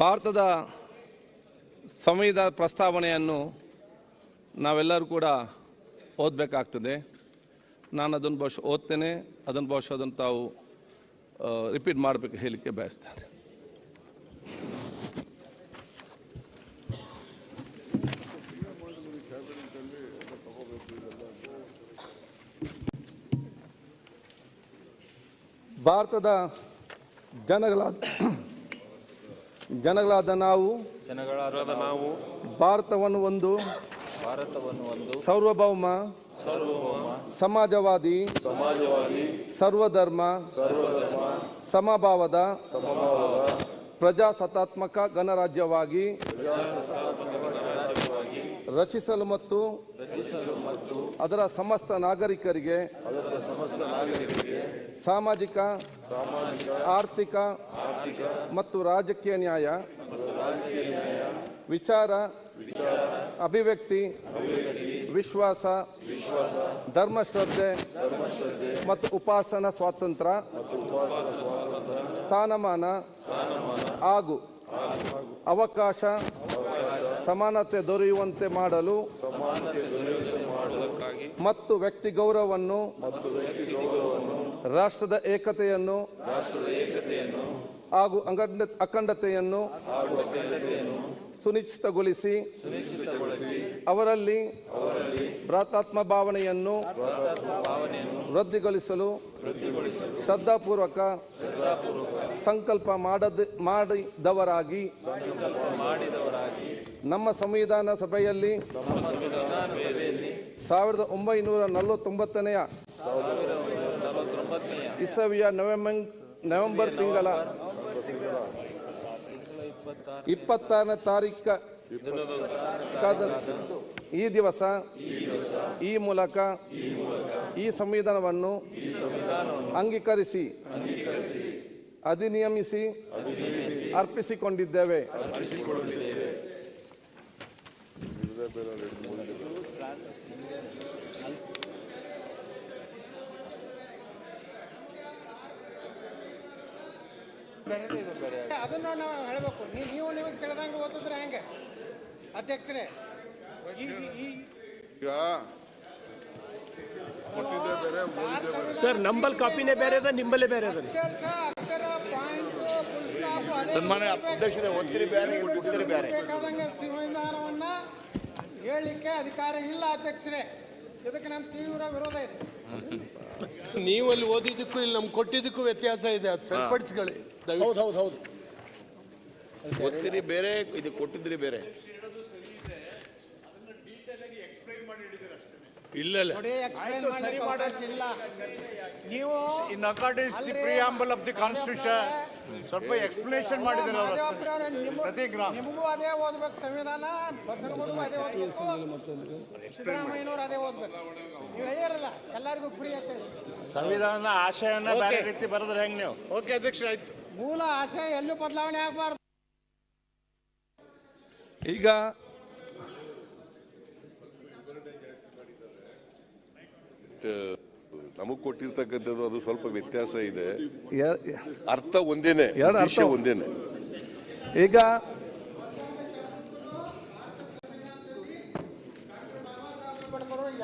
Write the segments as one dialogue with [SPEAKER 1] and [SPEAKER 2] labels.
[SPEAKER 1] ಭಾರತದ ಸಂವಿಧಾನ ಪ್ರಸ್ತಾವನೆಯನ್ನು ನಾವೆಲ್ಲರೂ ಕೂಡ ಓದಬೇಕಾಗ್ತದೆ. ನಾನು ಅದನ್ನು ಬಹುಶಃ ಓದ್ತೇನೆ, ಅದನ್ನು ಬಹುಶಃ ಅದನ್ನು ತಾವು ರಿಪೀಟ್ ಮಾಡಬೇಕು ಹೇಳಲಿಕ್ಕೆ ಬಯಸ್ತಾರೆ. ಭಾರತದ ಜನಗಳಾದ ನಾವು ಭಾರತವನ್ನು ಒಂದು ಸಾರ್ವಭೌಮ ಸಮಾಜವಾದಿ ಸರ್ವಧರ್ಮ ಸಮಭಾವದ ಪ್ರಜಾಸತ್ತಾತ್ಮಕ ಗಣರಾಜ್ಯವಾಗಿ ರಚಿಸಲು ಮತ್ತು ಅದರ ಸಮಸ್ತ ನಾಗರಿಕರಿಗೆ ಸಾಮಾಜಿಕ ಆರ್ಥಿಕ ಮತ್ತು ರಾಜಕೀಯ ನ್ಯಾಯ, ವಿಚಾರ, ಅಭಿವ್ಯಕ್ತಿ, ವಿಶ್ವಾಸ, ಧರ್ಮಶ್ರದ್ಧೆ ಮತ್ತು ಉಪಾಸನಾ ಸ್ವಾತಂತ್ರ್ಯ, ಸ್ಥಾನಮಾನ ಹಾಗೂ ಅವಕಾಶ ಸಮಾನತೆ ದೊರೆಯುವಂತೆ ಮಾಡಲು ಮತ್ತು ವ್ಯಕ್ತಿ ಗೌರವವನ್ನು, ರಾಷ್ಟ್ರದ ಏಕತೆಯನ್ನು ಹಾಗೂ ಅಖಂಡತೆಯನ್ನು ಸುನಿಶ್ಚಿತಗೊಳಿಸಿ ಅವರಲ್ಲಿ ಭ್ರಾತೃತ್ವ ಭಾವನೆಯನ್ನು ವೃದ್ಧಿಗೊಳಿಸಲು ಶ್ರದ್ಧಾಪೂರ್ವಕ ಸಂಕಲ್ಪ ಮಾಡಿದವರಾಗಿ ನಮ್ಮ ಸಂವಿಧಾನ ಸಭೆಯಲ್ಲಿ 1949ನೇ ಇಸವಿಯ ನವೆಂಬರ್ ತಿಂಗಳ 26ನೇ ತಾರೀಖು ಈ ದಿವಸ ಈ ಮೂಲಕ ಈ ಸಂವಿಧಾನವನ್ನು ಅಂಗೀಕರಿಸಿ ಅಧಿನಿಯಮಿಸಿ ಅರ್ಪಿಸಿಕೊಂಡಿದ್ದೇವೆ.
[SPEAKER 2] ಅದನ್ನು ನಾವು ಹೇಳಬೇಕು. ನೀವು ನಿಮಗೆ ತಿಳಿದಂಗೆ ಓದಿದ್ರೆ ಹೆಂಗೆ ಅಧ್ಯಕ್ಷರೇ?
[SPEAKER 3] ಸರ್ ನಂಬಲ್ ಕಾಪಿನೇ ಬೇರೆ ಅದ, ನಿಂಬಲ್ಲೇ ಬೇರೆ ಅದ.
[SPEAKER 2] ಸನ್ಮಾನ್ಯ ಅಧ್ಯಕ್ಷರೇ, ಓದ್ತಿರಿ ಬೇರೆ, ಕೊಟ್ಟಿದ್ರಿ ಬೇರೆ. ಸಂವಿಧಾನವನ್ನ ಹೇಳಲಿಕ್ಕೆ ಅಧಿಕಾರ ಇಲ್ಲ ಅಧ್ಯಕ್ಷರೇ. ಇದಕ್ಕೆ ನಮ್ಮ ತೀವ್ರ ವಿರೋಧ ಇದೆ.
[SPEAKER 3] ನೀವು ಅಲ್ಲಿ ಓದಿದ್ದಕ್ಕೂ ಇಲ್ಲಿ ನಮ್ಗೆ ಕೊಟ್ಟಿದ್ದಕ್ಕೂ ವ್ಯತ್ಯಾಸ ಇದೆ, ಅದು ಸರಿಪಡಿಸ್ಕೊಳ್ಳಿ.
[SPEAKER 4] ಹೌದು ಹೌದು ಹೌದು, ಓದ್ತಿರಿ ಬೇರೆ, ಇದು ಕೊಟ್ಟಿದ್ರಿ ಬೇರೆ.
[SPEAKER 3] ಇಲ್ಲ
[SPEAKER 2] ನೀವು
[SPEAKER 5] in according the preamble of the constitution ಸ್ವಲ್ಪ ಎಕ್ಸ್ಪ್ಲನೇಷನ್ ಮಾಡಿದ್ರು ಅವರು.
[SPEAKER 2] ನಿಮಗೂ ಅದೇ ಓದ್ಬೇಕು ಸಂವಿಧಾನ, ಬಸವನಗುರು ಅದೇ ಓದ್ಬೇಕು, ಸಿದ್ದರಾಮಯ್ಯನವರು ಅದೇ ಓದ್ಬೇಕು. ನೀವು ಹೇಳ್ಯಾರಲ್ಲ ಎಲ್ಲರಿಗೂ ಫ್ರೀ ಅಂತ.
[SPEAKER 4] ಸಂವಿಧಾನ ಆಶಯನ ಬೇರೆ ರೀತಿ ಬರೆದ್ರೆ ಹೆಂಗ್ ನೀವು?
[SPEAKER 5] ಓಕೆ ಅಧ್ಯಕ್ಷ, ಆಯ್ತು.
[SPEAKER 2] ಮೂಲ ಆಶಯ ಎಲ್ಲೂ ಬದಲಾವಣೆ ಆಗಬಾರ್ದು.
[SPEAKER 1] ಈಗ
[SPEAKER 6] ನಮಗ್ ಕೊಟ್ಟಿರ್ತಕ್ಕಂಥದ್ದು ಅದು ಸ್ವಲ್ಪ ವ್ಯತ್ಯಾಸ ಇದೆ. ಅರ್ಥ ಒಂದೇನೆ, ವಿಷಯ ಒಂದೇನೆ.
[SPEAKER 1] ಈಗ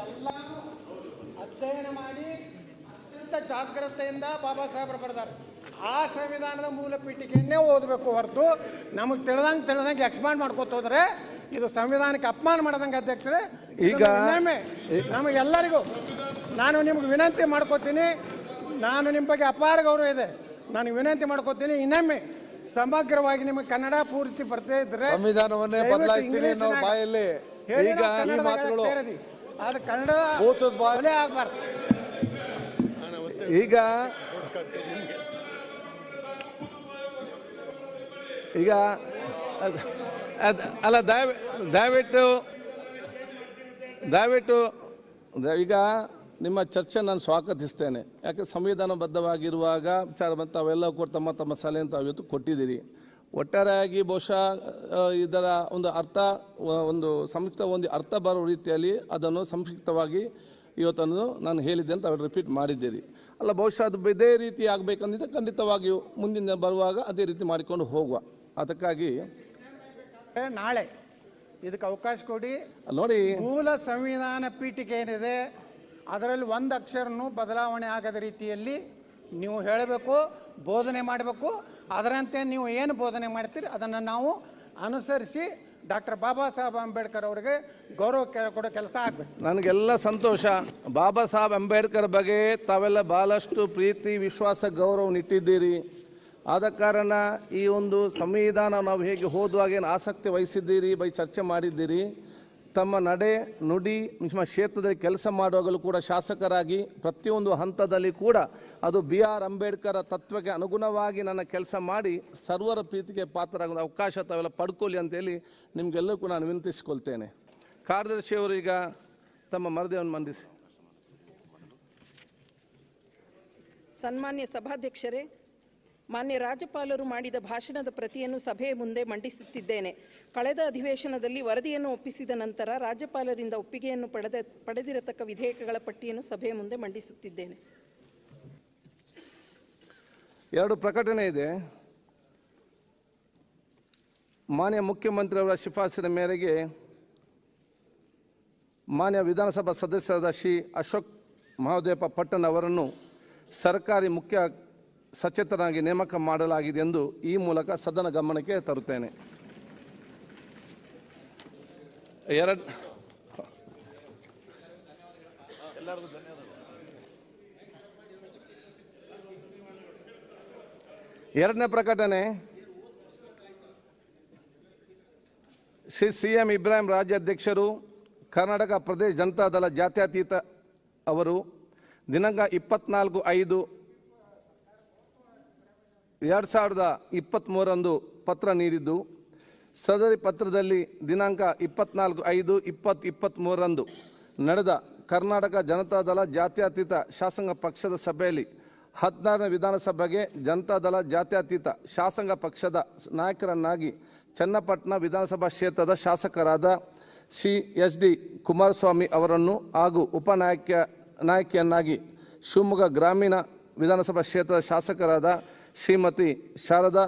[SPEAKER 2] ಎಲ್ಲ ಅಧ್ಯಯನ ಮಾಡಿ ಅತ್ಯಂತ ಜಾಗ್ರತೆಯಿಂದ ಬಾಬಾ ಸಾಹೇಬರು ಬರೆದಾರೆ. ಆ ಸಂವಿಧಾನದ ಮೂಲ ಪೀಠಿಕೆಯನ್ನೇ ಓದಬೇಕು ಹೊರತು ನಮಗೆ ತಿಳಿದಂಗೆ ಎಕ್ಸ್ಪಾಂಡ್ ಮಾಡ್ಕೋತ ಹೋದ್ರೆ ಇದು ಸಂವಿಧಾನಕ್ಕೆ ಅಪಮಾನ ಮಾಡದಂಗೆ ಅಧ್ಯಕ್ಷರೇ.
[SPEAKER 1] ಈಗ
[SPEAKER 2] ನಮಗೆಲ್ಲರಿಗೂ ನಾನು ನಿಮ್ಗೆ ವಿನಂತಿ ಮಾಡ್ಕೋತೀನಿ, ನಾನು ನಿಮ್ಮ ಬಗ್ಗೆ ಅಪಾರ ಗೌರವ ಇದೆ, ನಾನು ವಿನಂತಿ ಮಾಡ್ಕೋತೀನಿ, ಇನ್ನೊಮ್ಮೆ ಸಮಗ್ರವಾಗಿ ನಿಮಗೆ ಕನ್ನಡ ಪೂರ್ತಿ ಬರ್ತಾ ಇದ್ರೆ
[SPEAKER 5] ಸಂವಿಧಾನವನ್ನೇ ಬದಲಾಯಿಸ್ತೀನಿ ಅನ್ನೋ ಬಾಯಲ್ಲಿ
[SPEAKER 1] ಈಗ
[SPEAKER 5] ಈ ಮಾತುಗಳು
[SPEAKER 2] ಅದು ಕನ್ನಡ ಆಗಬಾರ್ದು.
[SPEAKER 1] ಈಗ ಈಗ ಅಲ್ಲ, ದಯವಿಟ್ಟು ಈಗ ನಿಮ್ಮ ಚರ್ಚೆ ನಾನು ಸ್ವಾಗತಿಸ್ತೇನೆ. ಯಾಕೆ ಸಂವಿಧಾನಬದ್ಧವಾಗಿರುವಾಗ ವಿಚಾರ ಬಂತು, ತಾವೆಲ್ಲ ಕೂಡ ತಮ್ಮ ಸಲಹೆಯನ್ನು ತಾವು ಇವತ್ತು ಕೊಟ್ಟಿದ್ದೀರಿ. ಒಟ್ಟಾರೆಯಾಗಿ ಬಹುಶಃ ಇದರ ಒಂದು ಅರ್ಥ, ಒಂದು ಸಂಯುಕ್ತ ಒಂದು ಅರ್ಥ ಬರೋ ರೀತಿಯಲ್ಲಿ ಅದನ್ನು ಸಂಕ್ಷಿಪ್ತವಾಗಿ ಇವತ್ತನ್ನು ನಾನು ಹೇಳಿದ್ದೆ ಅಂತ ಅವ್ರು ರಿಪೀಟ್ ಮಾಡಿದ್ದೀರಿ. ಅಲ್ಲ, ಬಹುಶಃ ಅದು ಇದೇ ರೀತಿ ಆಗಬೇಕಂದಿದ್ದರೆ ಖಂಡಿತವಾಗಿಯೂ ಮುಂದಿನ ಬರುವಾಗ ಅದೇ ರೀತಿ ಮಾಡಿಕೊಂಡು ಹೋಗುವ. ಅದಕ್ಕಾಗಿ
[SPEAKER 2] ನಾಳೆ ಇದಕ್ಕೆ ಅವಕಾಶ ಕೊಡಿ.
[SPEAKER 1] ನೋಡಿ,
[SPEAKER 2] ಮೂಲ ಸಂವಿಧಾನ ಪೀಠಿಕೆ ಏನಿದೆ ಅದರಲ್ಲಿ ಒಂದು ಅಕ್ಷರನೂ ಬದಲಾವಣೆ ಆಗದ ರೀತಿಯಲ್ಲಿ ನೀವು ಹೇಳಬೇಕು, ಬೋಧನೆ ಮಾಡಬೇಕು. ಅದರಂತೆ ನೀವು ಏನು ಬೋಧನೆ ಮಾಡ್ತೀರಿ ಅದನ್ನು ನಾವು ಅನುಸರಿಸಿ ಡಾಕ್ಟರ್ ಬಾಬಾ ಸಾಹೇಬ್ ಅಂಬೇಡ್ಕರ್ ಅವರಿಗೆ ಗೌರವ ಕೊಡೋ ಕೆಲಸ ಆಗಬೇಕು.
[SPEAKER 1] ನನಗೆಲ್ಲ ಸಂತೋಷ. ಬಾಬಾ ಸಾಹೇಬ್ ಅಂಬೇಡ್ಕರ್ ಬಗ್ಗೆ ತಾವೆಲ್ಲ ಭಾಳಷ್ಟು ಪ್ರೀತಿ, ವಿಶ್ವಾಸ, ಗೌರವ ಇಟ್ಟಿದ್ದೀರಿ. ಆದ ಕಾರಣ ಈ ಒಂದು ಸಂವಿಧಾನ ನಾವು ಹೇಗೆ ಓದುವಾಗ ಏನು ಆಸಕ್ತಿ ವಹಿಸಿದ್ದೀರಿ, ಚರ್ಚೆ ಮಾಡಿದ್ದೀರಿ. ತಮ್ಮ ನಡೆ ನುಡಿ ನಿಮ್ಮ ಕ್ಷೇತ್ರದಲ್ಲಿ ಕೆಲಸ ಮಾಡುವಾಗಲೂ ಕೂಡ ಶಾಸಕರಾಗಿ ಪ್ರತಿಯೊಂದು ಹಂತದಲ್ಲಿ ಕೂಡ ಅದು BR ಅಂಬೇಡ್ಕರ್ ತತ್ವಕ್ಕೆ ಅನುಗುಣವಾಗಿ ನನ್ನ ಕೆಲಸ ಮಾಡಿ ಸರ್ವರ ಪ್ರೀತಿಗೆ ಪಾತ್ರರಾಗುವ ಅವಕಾಶ ತಾವೆಲ್ಲ ಪಡ್ಕೊಳ್ಳಿ ಅಂತೇಳಿ ನಿಮಗೆಲ್ಲರಿಗೂ ನಾನು ವಿನಂತಿಸಿಕೊಳ್ತೇನೆ. ಕಾರ್ಯದರ್ಶಿಯವರು ಈಗ ತಮ್ಮ ಮರದಿಯನ್ನು ಮಂಡಿಸಿ.
[SPEAKER 7] ಸನ್ಮಾನ್ಯ ಸಭಾಧ್ಯಕ್ಷರೇ, ಮಾನ್ಯ ರಾಜ್ಯಪಾಲರು ಮಾಡಿದ ಭಾಷಣದ ಪ್ರತಿಯನ್ನು ಸಭೆಯ ಮುಂದೆ ಮಂಡಿಸುತ್ತಿದ್ದೇನೆ. ಕಳೆದ ಅಧಿವೇಶನದಲ್ಲಿ ವರದಿಯನ್ನು ಒಪ್ಪಿಸಿದ ನಂತರ ರಾಜ್ಯಪಾಲರಿಂದ ಒಪ್ಪಿಗೆಯನ್ನು ಪಡೆದಿರತಕ್ಕ ವಿಧೇಯಕಗಳ ಪಟ್ಟಿಯನ್ನು ಸಭೆಯ ಮುಂದೆ ಮಂಡಿಸುತ್ತಿದ್ದೇನೆ.
[SPEAKER 1] 2 ಪ್ರಕಟಣೆ ಇದೆ. ಮಾನ್ಯ ಮುಖ್ಯಮಂತ್ರಿಯವರ ಶಿಫಾರಸಿನ ಮೇರೆಗೆ ಮಾನ್ಯ ವಿಧಾನಸಭಾ ಸದಸ್ಯರಾದ ಶ್ರೀ ಅಶೋಕ್ ಮಹದೇವಪ್ಪ ಪಟ್ಟಣ್ ಅವರನ್ನು ಸರ್ಕಾರಿ ಮುಖ್ಯ ಸಚೇತಕರಾಗಿ ನೇಮಕ ಮಾಡಲಾಗಿದೆ ಎಂದು ಈ ಮೂಲಕ ಸದನ ಗಮನಕ್ಕೆ ತರುತ್ತೇನೆ. ಎರಡನೇ ಪ್ರಕಟಣೆ, ಶ್ರೀ CM ಇಬ್ರಾಹಿಂ ರಾಜ್ಯಾಧ್ಯಕ್ಷರು ಕರ್ನಾಟಕ ಪ್ರದೇಶ ಜನತಾದಳ ಜಾತ್ಯತೀತ ಅವರು ದಿನಾಂಕ 24/5/2023 ಪತ್ರ ನೀಡಿದ್ದು, ಸದರಿ ಪತ್ರದಲ್ಲಿ ದಿನಾಂಕ 24/5/2023 ನಡೆದ ಕರ್ನಾಟಕ ಜನತಾದಳ ಜಾತ್ಯತೀತ ಶಾಸಕಾಂಗ ಪಕ್ಷದ ಸಭೆಯಲ್ಲಿ 16ನೇ ವಿಧಾನಸಭೆಗೆ ಜನತಾದಳ ಜಾತ್ಯತೀತ ಶಾಸಕಾಂಗ ಪಕ್ಷದ ನಾಯಕರನ್ನಾಗಿ ಚನ್ನಪಟ್ಟಣ ವಿಧಾನಸಭಾ ಕ್ಷೇತ್ರದ ಶಾಸಕರಾದ ಶ್ರೀ SD ಕುಮಾರಸ್ವಾಮಿ ಅವರನ್ನು ಹಾಗೂ ನಾಯಕಿಯನ್ನಾಗಿ ಶಿವಮೊಗ್ಗ ಗ್ರಾಮೀಣ ವಿಧಾನಸಭಾ ಕ್ಷೇತ್ರದ ಶಾಸಕರಾದ ಶ್ರೀಮತಿ ಶಾರದಾ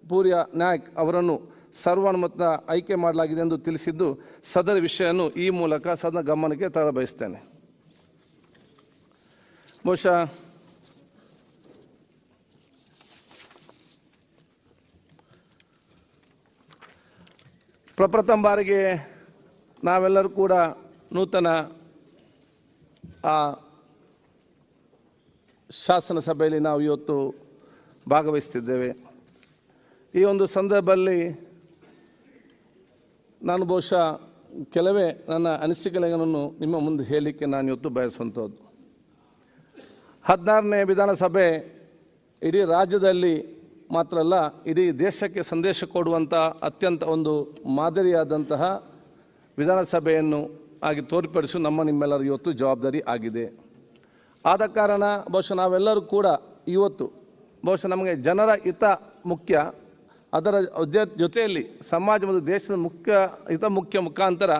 [SPEAKER 1] ಪೂರ್ಯ ನಾಯಕ್ ಅವರನ್ನು ಸರ್ವಾನುಮತ ಆಯ್ಕೆ ಮಾಡಲಾಗಿದೆ ಎಂದು ತಿಳಿಸಿದ್ದು, ಸದರ ವಿಷಯವನ್ನು ಈ ಮೂಲಕ ಸದನ ಗಮನಕ್ಕೆ ತರಬಯಸ್ತೇನೆ. ಬಹುಶಃ ಪ್ರಪ್ರಥಮ ಬಾರಿಗೆ ನಾವೆಲ್ಲರೂ ಕೂಡ ನೂತನ ಶಾಸನ ಸಭೆಯಲ್ಲಿ ನಾವು ಇವತ್ತು ಭಾಗವಹಿಸ್ತಿದ್ದೇವೆ. ಈ ಒಂದು ಸಂದರ್ಭದಲ್ಲಿ ನಾನು ಬಹುಶಃ ಕೆಲವೇ ನನ್ನ ಅನಿಸಿಕೆಗಳನ್ನು ನಿಮ್ಮ ಮುಂದೆ ಹೇಳಲಿಕ್ಕೆ ನಾನು ಇವತ್ತು ಬಯಸುವಂಥದ್ದು. 16ನೇ ವಿಧಾನಸಭೆ ಇಡೀ ರಾಜ್ಯದಲ್ಲಿ ಮಾತ್ರ ಅಲ್ಲ, ಇಡೀ ದೇಶಕ್ಕೆ ಸಂದೇಶ ಕೊಡುವಂಥ ಅತ್ಯಂತ ಒಂದು ಮಾದರಿಯಾದಂತಹ ವಿಧಾನಸಭೆಯನ್ನು ಆಗಿ ತೋರ್ಪಡಿಸುವ ನಿಮ್ಮೆಲ್ಲರ ಇವತ್ತು ಜವಾಬ್ದಾರಿ ಆಗಿದೆ. ಆದ ಕಾರಣ ಬಹುಶಃ ನಾವೆಲ್ಲರೂ ಕೂಡ ಇವತ್ತು ಬಹುಶಃ ನಮಗೆ ಜನರ ಹಿತ ಮುಖ್ಯ, ಅದರ ಜೊತೆಯಲ್ಲಿ ಸಮಾಜ ಮತ್ತು ದೇಶದ ಮುಖ್ಯ ಮುಖಾಂತರ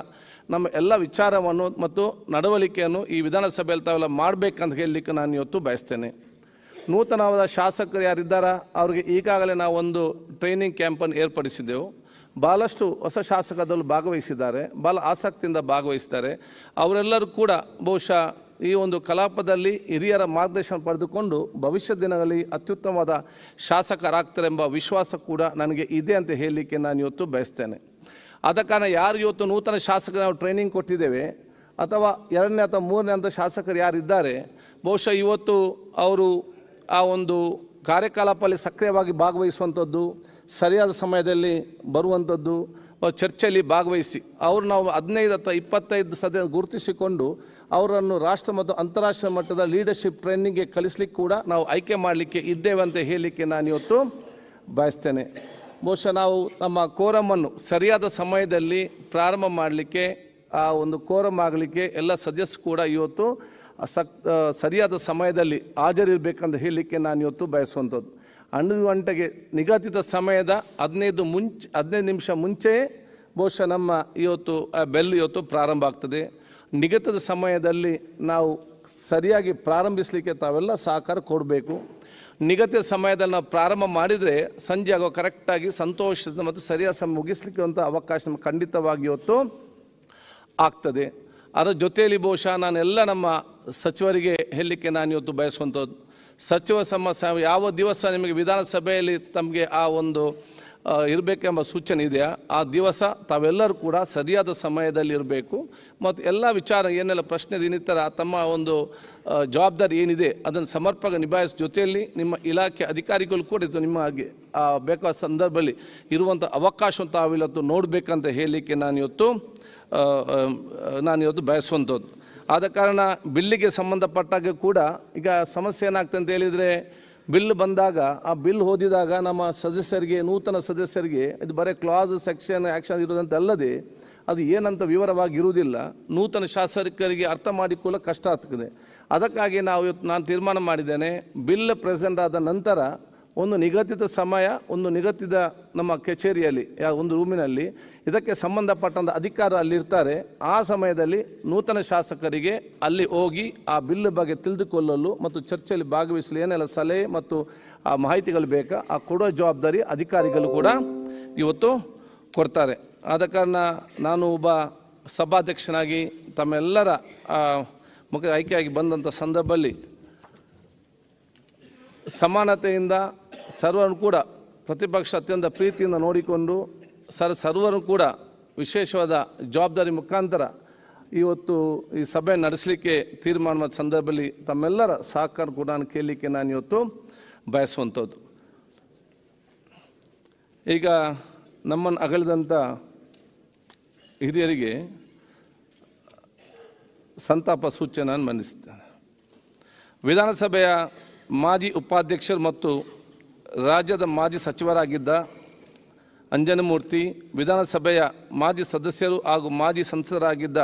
[SPEAKER 1] ನಮ್ಮ ಎಲ್ಲ ವಿಚಾರವನ್ನು ಮತ್ತು ನಡವಳಿಕೆಯನ್ನು ಈ ವಿಧಾನಸಭೆಯಲ್ಲಿ ತಾವೆಲ್ಲ ಮಾಡಬೇಕಂತ ಹೇಳಲಿಕ್ಕೆ ನಾನು ಇವತ್ತು ಬಯಸ್ತೇನೆ. ನೂತನವಾದ ಶಾಸಕರು ಯಾರಿದ್ದಾರಾ ಅವರಿಗೆ ಈಗಾಗಲೇ ನಾವು ಒಂದು ಟ್ರೈನಿಂಗ್ ಕ್ಯಾಂಪನ್ನು ಏರ್ಪಡಿಸಿದ್ದೆವು. ಭಾಳಷ್ಟು ಹೊಸ ಶಾಸಕರಲ್ಲಿ ಭಾಗವಹಿಸಿದ್ದಾರೆ, ಭಾಳ ಆಸಕ್ತಿಯಿಂದ ಭಾಗವಹಿಸಿದ್ದಾರೆ. ಅವರೆಲ್ಲರೂ ಕೂಡ ಬಹುಶಃ ಈ ಒಂದು ಕಲಾಪದಲ್ಲಿ ಹಿರಿಯರ ಮಾರ್ಗದರ್ಶನ ಪಡೆದುಕೊಂಡು ಭವಿಷ್ಯ ದಿನಗಳಲ್ಲಿ ಅತ್ಯುತ್ತಮವಾದ ಶಾಸಕರಾಗ್ತಾರೆಂಬ ವಿಶ್ವಾಸ ಕೂಡ ನನಗೆ ಇದೆ ಅಂತ ಹೇಳಲಿಕ್ಕೆ ನಾನು ಇವತ್ತು ಬಯಸ್ತೇನೆ. ಆದ ಕಾರಣ ಯಾರು ಇವತ್ತು ನೂತನ ಶಾಸಕರು ನಾವು ಟ್ರೈನಿಂಗ್ ಕೊಟ್ಟಿದ್ದೇವೆ ಅಥವಾ 2ನೇ ಅಥವಾ 3ನೇ ಹಂತ ಶಾಸಕರು ಯಾರಿದ್ದಾರೆ, ಬಹುಶಃ ಇವತ್ತು ಅವರು ಆ ಒಂದು ಕಾರ್ಯಕಲಾಪದಲ್ಲಿ ಸಕ್ರಿಯವಾಗಿ ಭಾಗವಹಿಸುವಂಥದ್ದು, ಸರಿಯಾದ ಸಮಯದಲ್ಲಿ ಬರುವಂಥದ್ದು, ಚರ್ಚೆಯಲ್ಲಿ ಭಾಗವಹಿಸಿ ಅವರು ನಾವು 15 ಅಥವಾ 25 ಸದಸ್ಯ ಗುರುತಿಸಿಕೊಂಡು ಅವರನ್ನು ರಾಷ್ಟ್ರ ಮತ್ತು ಅಂತಾರಾಷ್ಟ್ರೀಯ ಮಟ್ಟದ ಲೀಡರ್ಶಿಪ್ ಟ್ರೈನಿಂಗ್ಗೆ ಕಲಿಸ್ಲಿಕ್ಕೆ ಕೂಡ ನಾವು ಆಯ್ಕೆ ಮಾಡಲಿಕ್ಕೆ ಇದ್ದೇವೆ ಅಂತ ಹೇಳಲಿಕ್ಕೆ ನಾನು ಇವತ್ತು ಬಯಸ್ತೇನೆ. ಬಹುಶಃ ನಾವು ನಮ್ಮ ಕೋರಮನ್ನು ಸರಿಯಾದ ಸಮಯದಲ್ಲಿ ಪ್ರಾರಂಭ ಮಾಡಲಿಕ್ಕೆ, ಆ ಒಂದು ಕೋರಮ್ ಆಗಲಿಕ್ಕೆ ಎಲ್ಲ ಸದಸ್ಯರು ಕೂಡ ಇವತ್ತು ಸರಿಯಾದ ಸಮಯದಲ್ಲಿ ಹಾಜರಿರಬೇಕಂತ ಹೇಳಲಿಕ್ಕೆ ನಾನು ಇವತ್ತು ಬಯಸುವಂಥದ್ದು. 11 ಗಂಟೆಗೆ ನಿಗದಿತ ಸಮಯದ 15 ನಿಮಿಷ ಮುಂಚೆ ಬಹುಶಃ ನಮ್ಮ ಇವತ್ತು ಬೆಲ್ ಇವತ್ತು ಪ್ರಾರಂಭ ಆಗ್ತದೆ. ನಿಗದಿತ ಸಮಯದಲ್ಲಿ ನಾವು ಸರಿಯಾಗಿ ಪ್ರಾರಂಭಿಸಲಿಕ್ಕೆ ತಾವೆಲ್ಲ ಸಹಕಾರ ಕೊಡಬೇಕು. ನಿಗದಿತ ಸಮಯದಲ್ಲಿ ನಾವು ಪ್ರಾರಂಭ ಮಾಡಿದರೆ ಸಂಜೆ ಆಗೋ ಕರೆಕ್ಟಾಗಿ ಸಂತೋಷದಿಂದ ಮತ್ತು ಸರಿಯಾದ ಸಮಯ ಮುಗಿಸ್ಲಿಕ್ಕೆ ಅಂತ ಅವಕಾಶ ನಮ್ಗೆ ಖಂಡಿತವಾಗಿ ಇವತ್ತು ಆಗ್ತದೆ. ಅದರ ಜೊತೆಯಲ್ಲಿ ಬಹುಶಃ ನಾನೆಲ್ಲ ನಮ್ಮ ಸಚಿವರಿಗೆ ಹೇಳಲಿಕ್ಕೆ ನಾನು ಇವತ್ತು ಬಯಸುವಂಥದ್ದು, ಸಚಿವ ಯಾವ ದಿವಸ ನಿಮಗೆ ವಿಧಾನಸಭೆಯಲ್ಲಿ ತಮಗೆ ಆ ಒಂದು ಇರಬೇಕೆಂಬ ಸೂಚನೆ ಇದೆಯಾ, ಆ ದಿವಸ ತಾವೆಲ್ಲರೂ ಕೂಡ ಸರಿಯಾದ ಸಮಯದಲ್ಲಿ ಇರಬೇಕು ಮತ್ತು ಎಲ್ಲ ವಿಚಾರ ಏನೆಲ್ಲ ಪ್ರಶ್ನೆ ಇನ್ನಿತರ ತಮ್ಮ ಒಂದು ಜವಾಬ್ದಾರಿ ಏನಿದೆ ಅದನ್ನು ಸಮರ್ಪಕ ನಿಭಾಯಿಸೋ ಜೊತೆಯಲ್ಲಿ ನಿಮ್ಮ ಇಲಾಖೆ ಅಧಿಕಾರಿಗಳು ಕೂಡ ಇದು ನಿಮಗೆ ಬೇಕಾದ ಸಂದರ್ಭದಲ್ಲಿ ಇರುವಂಥ ಅವಕಾಶವನ್ನು ತಾವಿವತ್ತು ನೋಡಬೇಕಂತ ಹೇಳಲಿಕ್ಕೆ ನಾನಿವತ್ತು ಬಯಸುವಂಥದ್ದು. ಆದ ಕಾರಣ ಬಿಲ್ಲಿಗೆ ಸಂಬಂಧಪಟ್ಟಾಗ ಕೂಡ ಈಗ ಸಮಸ್ಯೆ ಏನಾಗ್ತದೆ ಅಂತ ಹೇಳಿದರೆ, ಬಿಲ್ ಬಂದಾಗ ಆ ಬಿಲ್ ಓದಿದಾಗ ನಮ್ಮ ಸದಸ್ಯರಿಗೆ, ನೂತನ ಸದಸ್ಯರಿಗೆ ಇದು ಬರೀ ಕ್ಲಾಸ್ ಸೆಕ್ಷನ್ ಆ್ಯಕ್ಷನ್ ಇರೋದಂತ ಅಲ್ಲದೆ ಅದು ಏನಂತ ವಿವರವಾಗಿ ಇರುವುದಿಲ್ಲ. ನೂತನ ಶಾಸಕರಿಗೆ ಅರ್ಥ ಮಾಡಿಕೊಳ್ಳೋ ಕಷ್ಟ ಆಗ್ತದೆ. ಅದಕ್ಕಾಗಿ ನಾನು ತೀರ್ಮಾನ ಮಾಡಿದ್ದೇನೆ, ಬಿಲ್ ಪ್ರೆಸೆಂಟ್ ಆದ ನಂತರ ಒಂದು ನಿಗದಿತ ಸಮಯ, ಒಂದು ನಿಗದಿತ ನಮ್ಮ ಕಚೇರಿಯಲ್ಲಿ ಒಂದು ರೂಮಿನಲ್ಲಿ ಇದಕ್ಕೆ ಸಂಬಂಧಪಟ್ಟಂಥ ಅಧಿಕಾರ ಅಲ್ಲಿರ್ತಾರೆ. ಆ ಸಮಯದಲ್ಲಿ ನೂತನ ಶಾಸಕರಿಗೆ ಅಲ್ಲಿ ಹೋಗಿ ಆ ಬಿಲ್ ಬಗ್ಗೆ ತಿಳಿದುಕೊಳ್ಳಲು ಮತ್ತು ಚರ್ಚೆಯಲ್ಲಿ ಭಾಗವಹಿಸಲು ಏನೆಲ್ಲ ಸಲಹೆ ಮತ್ತು ಆ ಮಾಹಿತಿಗಳು ಬೇಕಾ ಆ ಕೊಡೋ ಜವಾಬ್ದಾರಿ ಅಧಿಕಾರಿಗಳು ಕೂಡ ಇವತ್ತು ಕೊಡ್ತಾರೆ. ಆದ ಕಾರಣ ನಾನು ಒಬ್ಬ ಸಭಾಧ್ಯಕ್ಷನಾಗಿ ತಮ್ಮೆಲ್ಲರ ಮುಖ್ಯ ಆಯ್ಕೆಯಾಗಿ ಬಂದಂಥ ಸಂದರ್ಭದಲ್ಲಿ ಸಮಾನತೆಯಿಂದ ಸರ್ವರನ್ನು ಕೂಡ ಪ್ರತಿಪಕ್ಷ ಅತ್ಯಂತ ಪ್ರೀತಿಯಿಂದ ನೋಡಿಕೊಂಡು ಸರ್ವರೂ ಕೂಡ ವಿಶೇಷವಾದ ಜವಾಬ್ದಾರಿ ಮುಖಾಂತರ ಇವತ್ತು ಈ ಸಭೆ ನಡೆಸಲಿಕ್ಕೆ ತೀರ್ಮಾನ ಮಾಡಿದ ಸಂದರ್ಭದಲ್ಲಿ ತಮ್ಮೆಲ್ಲರ ಸಹಕಾರ ಕೂಡ ನಾನು ಕೇಳಲಿಕ್ಕೆ ನಾನು ಇವತ್ತು ಬಯಸುವಂಥದ್ದು. ಈಗ ನಮ್ಮನ್ನು ಅಗಲಿದಂಥ ಹಿರಿಯರಿಗೆ ಸಂತಾಪ ಸೂಚನೆ ನಾನು ಮಂಡಿಸುತ್ತೇನೆ. ವಿಧಾನಸಭೆಯ ಮಾಜಿ ಉಪಾಧ್ಯಕ್ಷರು ಮತ್ತು ರಾಜ್ಯದ ಮಾಜಿ ಸಚಿವರಾಗಿದ್ದ ಅಂಜನಮೂರ್ತಿ, ವಿಧಾನಸಭೆಯ ಮಾಜಿ ಸದಸ್ಯರು ಹಾಗೂ ಮಾಜಿ ಸಂಸದರಾಗಿದ್ದ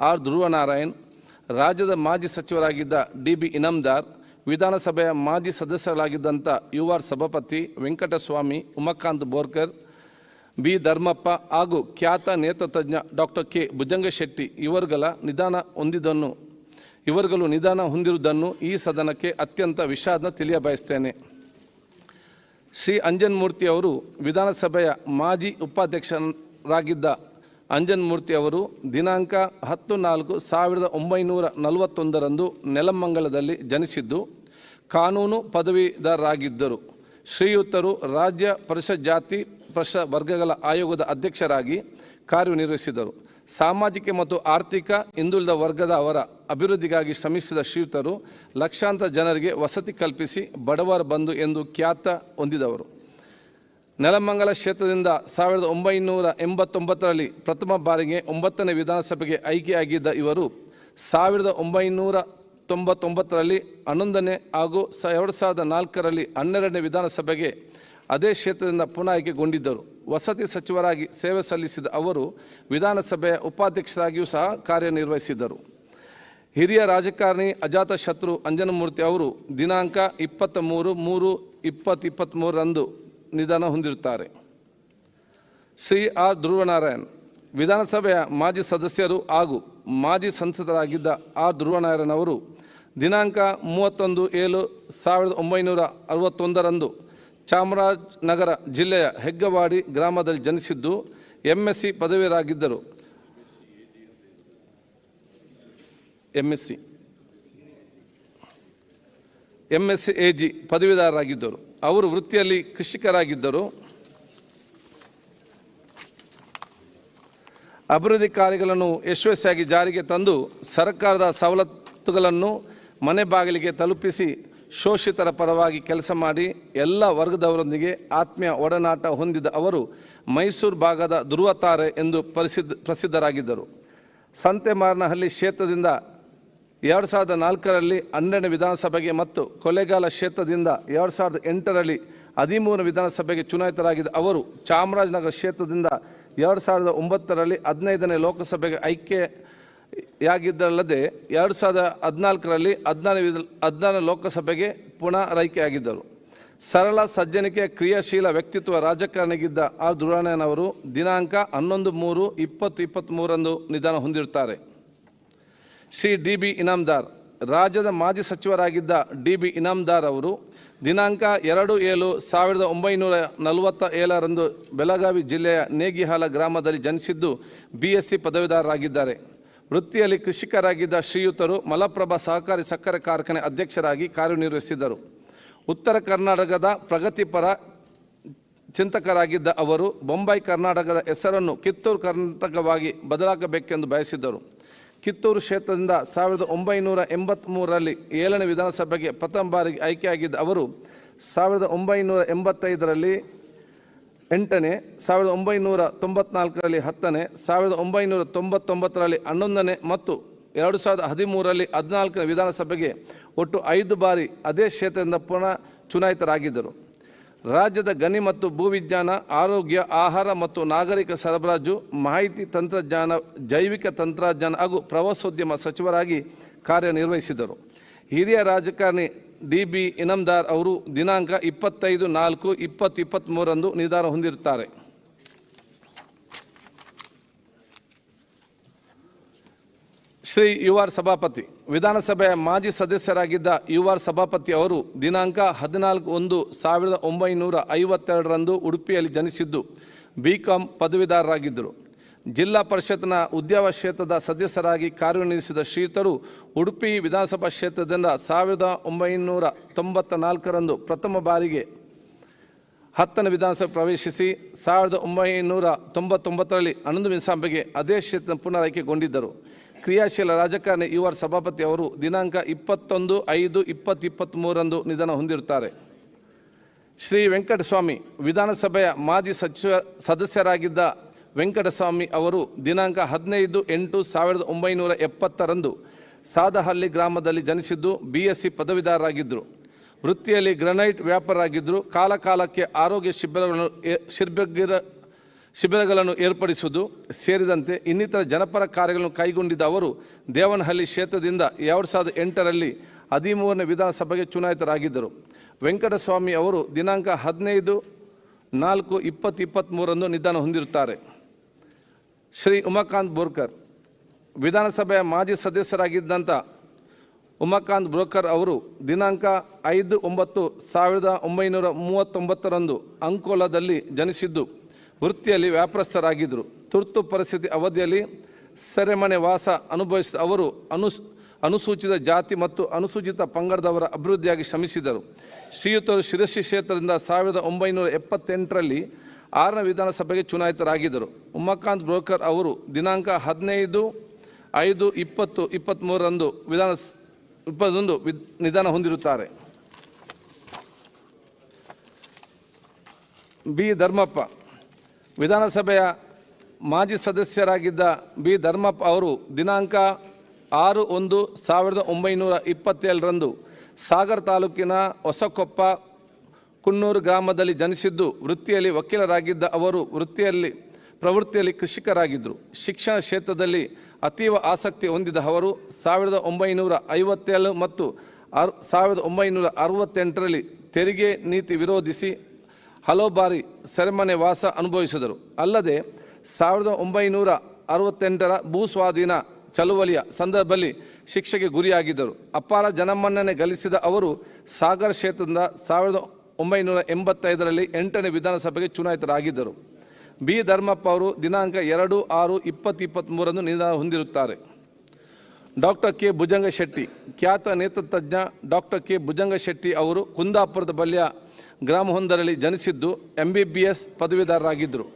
[SPEAKER 1] ಆರ್ ಧ್ರುವನಾರಾಯಣ್, ರಾಜ್ಯದ ಮಾಜಿ ಸಚಿವರಾಗಿದ್ದ DB ಇನಾಮದಾರ್, ವಿಧಾನಸಭೆಯ ಮಾಜಿ ಸದಸ್ಯರಾಗಿದ್ದಂಥ UR ಸಭಾಪತಿ ವೆಂಕಟಸ್ವಾಮಿ, ಉಮಾಕಾಂತ್ ಬೋರ್ಕರ್, B ಧರ್ಮಪ್ಪ ಹಾಗೂ ಖ್ಯಾತ ನೇತೃತಜ್ಞ ಡಾಕ್ಟರ್ K ಭುಜಂಗಶೆಟ್ಟಿ ಇವರುಗಳು ನಿಧನ ಹೊಂದಿರುವುದನ್ನು ಈ ಸದನಕ್ಕೆ ಅತ್ಯಂತ ವಿಷಾದ ತಿಳಿಯಬಯಸ್ತೇನೆ. ಶ್ರೀ ಅಂಜನ್ಮೂರ್ತಿ ಅವರು ವಿಧಾನಸಭೆಯ ಮಾಜಿ ಉಪಾಧ್ಯಕ್ಷರಾಗಿದ್ದ ಅಂಜನ್ಮೂರ್ತಿ ಅವರು ದಿನಾಂಕ 10/4/1941 ನೆಲಮಂಗಲದಲ್ಲಿ ಜನಿಸಿದ್ದು ಕಾನೂನು ಪದವೀಧರರಾಗಿದ್ದರು. ಶ್ರೀಯುತರು ರಾಜ್ಯ ಪರಿಷತ್ ಜಾತಿ ಪರಿಷತ್ ವರ್ಗಗಳ ಆಯೋಗದ ಅಧ್ಯಕ್ಷರಾಗಿ ಕಾರ್ಯನಿರ್ವಹಿಸಿದರು. ಸಾಮಾಜಿಕ ಮತ್ತು ಆರ್ಥಿಕ ಹಿಂದುಳಿದ ವರ್ಗದ ಅವರ ಅಭಿವೃದ್ಧಿಗಾಗಿ ಶ್ರಮಿಸಿದ ಶ್ರೀಯುತರು ಲಕ್ಷಾಂತರ ಜನರಿಗೆ ವಸತಿ ಕಲ್ಪಿಸಿ ಬಡವರ ಬಂಧು ಎಂದು ಖ್ಯಾತ ಹೊಂದಿದವರು. ನೆಲಮಂಗಲ ಕ್ಷೇತ್ರದಿಂದ 1989ರಲ್ಲಿ ಪ್ರಥಮ ಬಾರಿಗೆ 9ನೇ ವಿಧಾನಸಭೆಗೆ ಆಯ್ಕೆಯಾಗಿದ್ದ ಇವರು 1999ರಲ್ಲಿ 11ನೇ ಹಾಗೂ 2004ರಲ್ಲಿ 12ನೇ ವಿಧಾನಸಭೆಗೆ ಅದೇ ಕ್ಷೇತ್ರದಿಂದ ಪುನಃ ಆಯ್ಕೆಗೊಂಡಿದ್ದರು. ವಸತಿ ಸಚಿವರಾಗಿ ಸೇವೆ ಸಲ್ಲಿಸಿದ ಅವರು ವಿಧಾನಸಭೆಯ ಉಪಾಧ್ಯಕ್ಷರಾಗಿಯೂ ಸಹ ಕಾರ್ಯನಿರ್ವಹಿಸಿದ್ದರು. ಹಿರಿಯ ರಾಜಕಾರಣಿ ಅಜಾತಶತ್ರು ಅಂಜನಮೂರ್ತಿ ಅವರು ದಿನಾಂಕ 23/3/2023 ನಿಧನ ಹೊಂದಿರುತ್ತಾರೆ. ಶ್ರೀ ಆರ್ ಧ್ರುವನಾರಾಯಣ್, ವಿಧಾನಸಭೆಯ ಮಾಜಿ ಸದಸ್ಯರು ಹಾಗೂ ಮಾಜಿ ಸಂಸದರಾಗಿದ್ದ ಆರ್ ಧ್ರುವನಾರಾಯಣ್ ಅವರು ದಿನಾಂಕ 31/7/1961 ಚಾಮರಾಜನಗರ ಜಿಲ್ಲೆಯ ಹೆಗ್ಗವಾಡಿ ಗ್ರಾಮದಲ್ಲಿ ಜನಿಸಿದ್ದು MSc ಪದವೀಧರರಾಗಿದ್ದರು. MSc AG ಪದವೀಧರರಾಗಿದ್ದರು. ಅವರು ವೃತ್ತಿಯಲ್ಲಿ ಕೃಷಿಕರಾಗಿದ್ದರು. ಅಭಿವೃದ್ಧಿ ಕಾರ್ಯಗಳನ್ನು ಯಶಸ್ವಿಯಾಗಿ ಜಾರಿಗೆ ತಂದು ಸರ್ಕಾರದ ಸವಲತ್ತುಗಳನ್ನು ಮನೆ ಬಾಗಿಲಿಗೆ ತಲುಪಿಸಿ ಶೋಷಿತರ ಪರವಾಗಿ ಕೆಲಸ ಮಾಡಿ ಎಲ್ಲ ವರ್ಗದವರೊಂದಿಗೆ ಆತ್ಮೀಯ ಒಡನಾಟ ಹೊಂದಿದ ಅವರು ಮೈಸೂರು ಭಾಗದ ಧ್ರುವತಾರೆ ಎಂದು ಪ್ರಸಿದ್ಧರಾಗಿದ್ದರು. ಸಂತೆಮಾರನಹಳ್ಳಿ ಕ್ಷೇತ್ರದಿಂದ 2004ರಲ್ಲಿ 12ನೇ ವಿಧಾನಸಭೆಗೆ ಮತ್ತು ಕೊಳ್ಳೇಗಾಲ ಕ್ಷೇತ್ರದಿಂದ 2008ರಲ್ಲಿ 13ನೇ ವಿಧಾನಸಭೆಗೆ ಚುನಾಯಿತರಾಗಿದ್ದ ಅವರು ಚಾಮರಾಜನಗರ ಕ್ಷೇತ್ರದಿಂದ 2009ರಲ್ಲಿ 15ನೇ ಲೋಕಸಭೆಗೆ ಆಯ್ಕೆಯಾಗಿದ್ದಲ್ಲದೆ 2014ರಲ್ಲಿ 16ನೇ ಲೋಕಸಭೆಗೆ ಪುನಃ ಆಯ್ಕೆಯಾಗಿದ್ದರು. ಸರಳ ಸಜ್ಜನಿಕೆ ಕ್ರಿಯಾಶೀಲ ವ್ಯಕ್ತಿತ್ವ ರಾಜಕಾರಣಿಗಿದ್ದ ಆರ್ ಧ್ರುವನಾರಾಯಣ್ ಅವರು ದಿನಾಂಕ 11/3/2023 ನಿಧನ ಹೊಂದಿರುತ್ತಾರೆ. ಶ್ರೀ DB ಇನಾಮದಾರ್, ರಾಜ್ಯದ ಮಾಜಿ ಸಚಿವರಾಗಿದ್ದ DB ಇನಾಮದಾರ್ ಅವರು ದಿನಾಂಕ 2/7/1947 ಬೆಳಗಾವಿ ಜಿಲ್ಲೆಯ ನೇಗಿಹಾಲ ಗ್ರಾಮದಲ್ಲಿ ಜನಿಸಿದ್ದು BSc ಪದವೀಧರರಾಗಿದ್ದಾರೆ. ವೃತ್ತಿಯಲ್ಲಿ ಕೃಷಿಕರಾಗಿದ್ದ ಶ್ರೀಯುತರು ಮಲಪ್ರಭಾ ಸಹಕಾರಿ ಸಕ್ಕರೆ ಕಾರ್ಖಾನೆ ಅಧ್ಯಕ್ಷರಾಗಿ ಕಾರ್ಯನಿರ್ವಹಿಸಿದರು. ಉತ್ತರ ಕರ್ನಾಟಕದ ಪ್ರಗತಿಪರ ಚಿಂತಕರಾಗಿದ್ದ ಅವರು ಬೊಂಬೈ ಕರ್ನಾಟಕದ ಹೆಸರನ್ನು ಕಿತ್ತೂರು ಕರ್ನಾಟಕವಾಗಿ ಬದಲಾಗಬೇಕೆಂದು ಬಯಸಿದ್ದರು. ಕಿತ್ತೂರು ಕ್ಷೇತ್ರದಿಂದ 1983ರಲ್ಲಿ 7ನೇ ವಿಧಾನಸಭೆಗೆ ಪ್ರಥಮ ಬಾರಿಗೆ ಆಯ್ಕೆಯಾಗಿದ್ದ ಅವರು 1985ರಲ್ಲಿ 8ನೇ, 1994ರಲ್ಲಿ 10ನೇ, 1999ರಲ್ಲಿ 11ನೇ ಮತ್ತು 2013ರಲ್ಲಿ 14ನೇ ವಿಧಾನಸಭೆಗೆ ಒಟ್ಟು 5 ಬಾರಿ ಅದೇ ಕ್ಷೇತ್ರದಿಂದ ಪುನಃ ಚುನಾಯಿತರಾಗಿದ್ದರು. ರಾಜ್ಯದ ಗಣಿ ಮತ್ತು ಭೂವಿಜ್ಞಾನ, ಆರೋಗ್ಯ, ಆಹಾರ ಮತ್ತು ನಾಗರಿಕ ಸರಬರಾಜು, ಮಾಹಿತಿ ತಂತ್ರಜ್ಞಾನ, ಜೈವಿಕ ತಂತ್ರಜ್ಞಾನ ಹಾಗೂ ಪ್ರವಾಸೋದ್ಯಮ ಸಚಿವರಾಗಿ ಕಾರ್ಯನಿರ್ವಹಿಸಿದರು. ಹಿರಿಯ ರಾಜಕಾರಣಿ DB ಇನಾಮದಾರ್ ಅವರು ದಿನಾಂಕ 25/4/2023 ನಿಧನ ಹೊಂದಿರುತ್ತಾರೆ. ಶ್ರೀ UR ಸಭಾಪತಿ. ವಿಧಾನಸಭೆಯ ಮಾಜಿ ಸದಸ್ಯರಾಗಿದ್ದ UR ಸಭಾಪತಿ ಅವರು ದಿನಾಂಕ 14/1/1952 ಉಡುಪಿಯಲ್ಲಿ ಜನಿಸಿದ್ದು BCom ಪದವೀಧರರಾಗಿದ್ದರು. ಜಿಲ್ಲಾ ಪರಿಷತ್ನ ಉದ್ಯಾನ ಕ್ಷೇತ್ರದ ಸದಸ್ಯರಾಗಿ ಕಾರ್ಯನಿರ್ವಹಿಸಿದ ಶ್ರೀಯುತರು ಉಡುಪಿ ವಿಧಾನಸಭಾ ಕ್ಷೇತ್ರದಿಂದ 1994 ಪ್ರಥಮ ಬಾರಿಗೆ 10ನೇ ವಿಧಾನಸಭೆ ಪ್ರವೇಶಿಸಿ 1999ರಲ್ಲಿ 11ನೇ ವಿಧಾನಸಭೆಗೆ ಅದೇ ಕ್ಷೇತ್ರ ಪುನರಾಯ್ಕೆಗೊಂಡಿದ್ದರು. ಕ್ರಿಯಾಶೀಲ ರಾಜಕಾರಣಿ UR ಸಭಾಪತಿ ಅವರು ದಿನಾಂಕ 21/5/2023 ನಿಧನ ಹೊಂದಿರುತ್ತಾರೆ. ಶ್ರೀ ವೆಂಕಟಸ್ವಾಮಿ. ವಿಧಾನಸಭೆಯ ಮಾಜಿ ಸದಸ್ಯರಾಗಿದ್ದ ವೆಂಕಟಸ್ವಾಮಿ ಅವರು ದಿನಾಂಕ 15/8/1970 ಸಾದಹಳ್ಳಿ ಗ್ರಾಮದಲ್ಲಿ ಜನಿಸಿದ್ದು BSc ಪದವೀಧರರಾಗಿದ್ದರು. ವೃತ್ತಿಯಲ್ಲಿ ಗ್ರನೈಟ್ ವ್ಯಾಪಾರರಾಗಿದ್ದರು. ಕಾಲಕಾಲಕ್ಕೆ ಆರೋಗ್ಯ ಶಿಬಿರಗಳನ್ನು ಏರ್ಪಡಿಸುವುದು ಸೇರಿದಂತೆ ಇನ್ನಿತರ ಜನಪರ ಕಾರ್ಯಗಳನ್ನು ಕೈಗೊಂಡಿದ್ದ ಅವರು ದೇವನಹಳ್ಳಿ ಕ್ಷೇತ್ರದಿಂದ 2008ರಲ್ಲಿ 13ನೇ ವಿಧಾನಸಭೆಗೆ ಚುನಾಯಿತರಾಗಿದ್ದರು. ವೆಂಕಟಸ್ವಾಮಿ ಅವರು ದಿನಾಂಕ 15/4/2023 ನಿಧನ ಹೊಂದಿರುತ್ತಾರೆ. ಶ್ರೀ ಉಮಾಕಾಂತ್ ಬೋರ್ಕರ್. ವಿಧಾನಸಭೆಯ ಮಾಜಿ ಸದಸ್ಯರಾಗಿದ್ದಂಥ ಉಮಾಕಾಂತ್ ಬೋರ್ಕರ್ ಅವರು ದಿನಾಂಕ 5/9/1939 ಅಂಕೋಲಾದಲ್ಲಿ ಜನಿಸಿದ್ದು ವೃತ್ತಿಯಲ್ಲಿ ವ್ಯಾಪಾರಸ್ಥರಾಗಿದ್ದರು. ತುರ್ತು ಪರಿಸ್ಥಿತಿ ಅವಧಿಯಲ್ಲಿ ಸೆರೆಮನೆ ವಾಸ ಅನುಭವಿಸಿದ ಅವರು ಅನುಸೂಚಿತ ಜಾತಿ ಮತ್ತು ಅನುಸೂಚಿತ ಪಂಗಡದವರ ಅಭಿವೃದ್ಧಿಯಾಗಿ ಶ್ರಮಿಸಿದರು. ಶ್ರೀಯುತರು ಶಿರಸಿ ಕ್ಷೇತ್ರದಿಂದ 1978ರಲ್ಲಿ 6ನೇ ವಿಧಾನಸಭೆಗೆ ಚುನಾಯಿತರಾಗಿದ್ದರು. ಉಮಾಕಾಂತ್ ಬೋರ್ಕರ್ ಅವರು ದಿನಾಂಕ 15/5/2023 ನಿಧನ ಹೊಂದಿರುತ್ತಾರೆ. B. ಧರ್ಮಪ್ಪ. ವಿಧಾನಸಭೆಯ ಮಾಜಿ ಸದಸ್ಯರಾಗಿದ್ದ B. ಧರ್ಮಪ್ಪ ಅವರು ದಿನಾಂಕ 6/1/1927 ಸಾಗರ ತಾಲೂಕಿನ ಹೊಸಕೊಪ್ಪ ಕುನ್ನೂರು ಗ್ರಾಮದಲ್ಲಿ ಜನಿಸಿದ್ದು ವೃತ್ತಿಯಲ್ಲಿ ವಕೀಲರಾಗಿದ್ದ ಅವರು ಪ್ರವೃತ್ತಿಯಲ್ಲಿ ಕೃಷಿಕರಾಗಿದ್ದರು. ಶಿಕ್ಷಣ ಕ್ಷೇತ್ರದಲ್ಲಿ ಅತೀವ ಆಸಕ್ತಿ ಹೊಂದಿದ ಅವರು 1957 ಮತ್ತು 1968ರಲ್ಲಿ ತೆರಿಗೆ ನೀತಿ ವಿರೋಧಿಸಿ ಹಲವು ಬಾರಿ ಸೆರೆಮನೆ ವಾಸ ಅನುಭವಿಸಿದರು. ಅಲ್ಲದೆ 1968ರ ಭೂಸ್ವಾಧೀನ ಚಳುವಳಿಯ ಸಂದರ್ಭದಲ್ಲಿ ಶಿಕ್ಷೆಗೆ ಗುರಿಯಾಗಿದ್ದರು. ಅಪಾರ ಜನಮನ್ನಣೆ ಗಳಿಸಿದ ಅವರು ಸಾಗರ ಕ್ಷೇತ್ರದಿಂದ 1985ರಲ್ಲಿ 8ನೇ ವಿಧಾನಸಭೆಗೆ ಚುನಾಯಿತರಾಗಿದ್ದರು. B. ಧರ್ಮಪ್ಪ ಅವರು ದಿನಾಂಕ 2/6/2023 ನಿಧನ ಹೊಂದಿರುತ್ತಾರೆ. Doctor K. ಭುಜಂಗಶೆಟ್ಟಿ. ಖ್ಯಾತ ನೇತೃತಜ್ಞ ಡಾಕ್ಟರ್ K. ಭುಜಂಗಶೆಟ್ಟಿ ಅವರು ಕುಂದಾಪುರದ ಬಳಿಯ ಗ್ರಾಮವೊಂದರಲ್ಲಿ ಜನಿಸಿದ್ದು MBBS ಪದವೀಧರರಾಗಿದ್ದರು.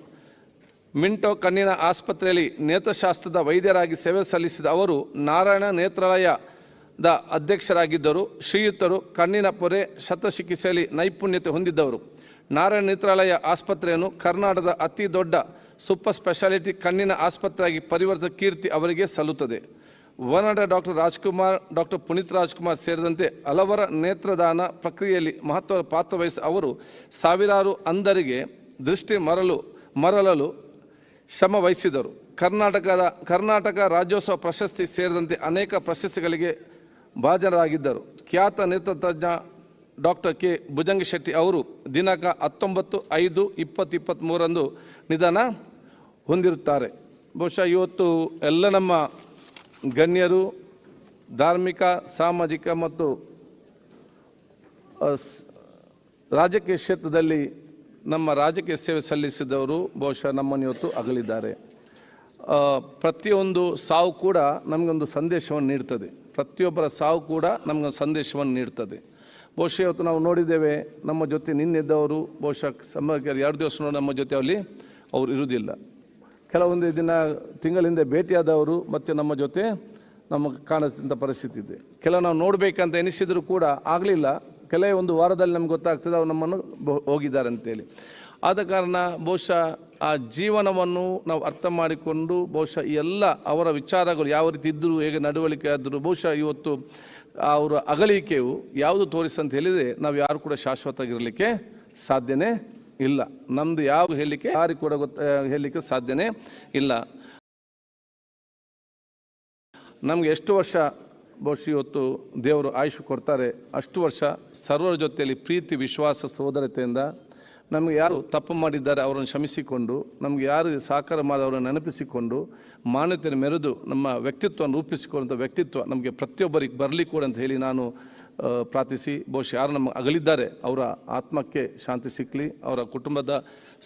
[SPEAKER 1] ಮಿಂಟೋ ಕಣ್ಣಿನ ಆಸ್ಪತ್ರೆಯಲ್ಲಿ ನೇತ್ರಶಾಸ್ತ್ರದ ವೈದ್ಯರಾಗಿ ಸೇವೆ ಸಲ್ಲಿಸಿದ ಅವರು ನಾರಾಯಣ ನೇತ್ರಾಲಯದ ಅಧ್ಯಕ್ಷರಾಗಿದ್ದರು. ಶ್ರೀಯುತರು ಕಣ್ಣಿನ ಪೊರೆ ಶಸ್ತ್ರಚಿಕಿತ್ಸೆಯಲ್ಲಿ ನೈಪುಣ್ಯತೆ ಹೊಂದಿದ್ದವರು. ನಾರಾಯಣ ನೇತ್ರಾಲಯ ಆಸ್ಪತ್ರೆಯನ್ನು ಕರ್ನಾಟಕದ ಅತಿ ದೊಡ್ಡ ಸೂಪರ್ ಸ್ಪೆಷಾಲಿಟಿ ಕಣ್ಣಿನ ಆಸ್ಪತ್ರೆಯಾಗಿ ಪರಿವರ್ತಿಸಿದ ಕೀರ್ತಿ ಅವರಿಗೆ ಸಲ್ಲುತ್ತದೆ. ವನಡ ಡಾಕ್ಟರ್ ರಾಜ್ಕುಮಾರ್, ಡಾಕ್ಟರ್ ಪುನೀತ್ ರಾಜ್ಕುಮಾರ್ ಸೇರಿದಂತೆ ಹಲವರ ನೇತ್ರದಾನ ಪ್ರಕ್ರಿಯೆಯಲ್ಲಿ ಮಹತ್ವದ ಪಾತ್ರ ವಹಿಸಿ ಅವರು ಸಾವಿರಾರು ಅಂಧರಿಗೆ ದೃಷ್ಟಿ ಮರಳಲು ಶ್ರಮ ವಹಿಸಿದರು. ಕರ್ನಾಟಕ ರಾಜ್ಯೋತ್ಸವ ಪ್ರಶಸ್ತಿ ಸೇರಿದಂತೆ ಅನೇಕ ಪ್ರಶಸ್ತಿಗಳಿಗೆ ಭಾಜನರಾಗಿದ್ದರು. ಖ್ಯಾತ ನೇತೃತಜ್ಞ ಡಾಕ್ಟರ್ K. ಭುಜಂಗಶೆಟ್ಟಿ ಅವರು ದಿನಾಂಕ 19/5/2023 ನಿಧನ ಹೊಂದಿರುತ್ತಾರೆ. ಬಹುಶಃ ಇವತ್ತು ಎಲ್ಲ ನಮ್ಮ ಗಣ್ಯರು ಧಾರ್ಮಿಕ, ಸಾಮಾಜಿಕ ಮತ್ತು ರಾಜಕೀಯ ಕ್ಷೇತ್ರದಲ್ಲಿ ನಮ್ಮ ರಾಜಕೀಯ ಸೇವೆ ಸಲ್ಲಿಸಿದವರು ಬಹುಶಃ ನಮ್ಮನ್ನು ಇವತ್ತು ಅಗಲಿದ್ದಾರೆ. ಪ್ರತಿಯೊಂದು ಸಾವು ಕೂಡ ನಮಗೊಂದು ಸಂದೇಶವನ್ನು ನೀಡ್ತದೆ. ಪ್ರತಿಯೊಬ್ಬರ ಸಾವು ಕೂಡ ನಮಗೊಂದು ಸಂದೇಶವನ್ನು ನೀಡ್ತದೆ. ಬಹುಶಃ ಇವತ್ತು ನಾವು ನೋಡಿದ್ದೇವೆ, ನಮ್ಮ ಜೊತೆ ನಿನ್ನೆದ್ದವರು ಬಹುಶಃ 2 ದಿವಸ ನಮ್ಮ ಜೊತೆ ಅಲ್ಲಿ ಅವರು ಇರುವುದಿಲ್ಲ. ಕೆಲವೊಂದು ತಿಂಗಳ ಹಿಂದೆ ಭೇಟಿಯಾದವರು ಮತ್ತೆ ನಮ್ಮ ಜೊತೆ ನಮಗೆ ಕಾಣಿಸಿದಂಥ ಪರಿಸ್ಥಿತಿ ಇದೆ. ಕೆಲವು ನಾವು ನೋಡಬೇಕಂತ ಎನಿಸಿದರೂ ಕೂಡ ಆಗಲಿಲ್ಲ. ಕೆಲವೇ ಒಂದು ವಾರದಲ್ಲಿ ನಮ್ಗೆ ಗೊತ್ತಾಗ್ತದೆ ಅವ್ರು ನಮ್ಮನ್ನು ಹೋಗಿದ್ದಾರೆ ಅಂತೇಳಿ. ಆದ ಕಾರಣ ಬಹುಶಃ ಆ ಜೀವನವನ್ನು ನಾವು ಅರ್ಥ ಮಾಡಿಕೊಂಡು ಬಹುಶಃ ಎಲ್ಲ ಅವರ ವಿಚಾರಗಳು ಯಾವ ರೀತಿ ಇದ್ದರು, ಹೇಗೆ ನಡವಳಿಕೆ ಆದರೂ ಬಹುಶಃ ಇವತ್ತು ಅವರ ಅಗಲಿಕೆಯು ಯಾವುದು ತೋರಿಸಂತ ಹೇಳಿದರೆ ನಾವು ಯಾರು ಕೂಡ ಶಾಶ್ವತವಾಗಿರಲಿಕ್ಕೆ ಸಾಧ್ಯನೇ ಇಲ್ಲ. ನಮ್ಮದು ಯಾವ ಹೇಳಲಿಕ್ಕೆ ಯಾರಿಗೆ ಕೂಡ ಹೇಳಲಿಕ್ಕೆ ಸಾಧ್ಯನೇ ಇಲ್ಲ. ನಮಗೆ ಎಷ್ಟು ವರ್ಷ ಬಹುಶಃ ಇವತ್ತು ದೇವರು ಆಯುಷ್ ಕೊಡ್ತಾರೆ, ಅಷ್ಟು ವರ್ಷ ಸರ್ವರ ಜೊತೆಯಲ್ಲಿ ಪ್ರೀತಿ, ವಿಶ್ವಾಸ, ಸೋದರತೆಯಿಂದ ನಮಗೆ ಯಾರು ತಪ್ಪು ಮಾಡಿದ್ದಾರೆ ಅವರನ್ನು ಕ್ಷಮಿಸಿಕೊಂಡು, ನಮಗೆ ಯಾರು ಸಹಕಾರ ಮಾಡಿ ಅವರನ್ನು ನೆನಪಿಸಿಕೊಂಡು, ಮಾನ್ಯತೆಯನ್ನು ಮೆರೆದು ನಮ್ಮ ವ್ಯಕ್ತಿತ್ವವನ್ನು ರೂಪಿಸಿಕೊಳ್ಳುವಂಥ ವ್ಯಕ್ತಿತ್ವ ನಮಗೆ ಪ್ರತಿಯೊಬ್ಬರಿಗೆ ಬರಲಿ ಕೂಡ ಅಂತ ಹೇಳಿ ನಾನು ಪ್ರಾರ್ಥಿಸಿ, ಬಹುಶಃ ಯಾರು ನಮ್ಮ ಅಗಲಿದ್ದಾರೆ ಅವರ ಆತ್ಮಕ್ಕೆ ಶಾಂತಿ ಸಿಕ್ಕಲಿ, ಅವರ ಕುಟುಂಬದ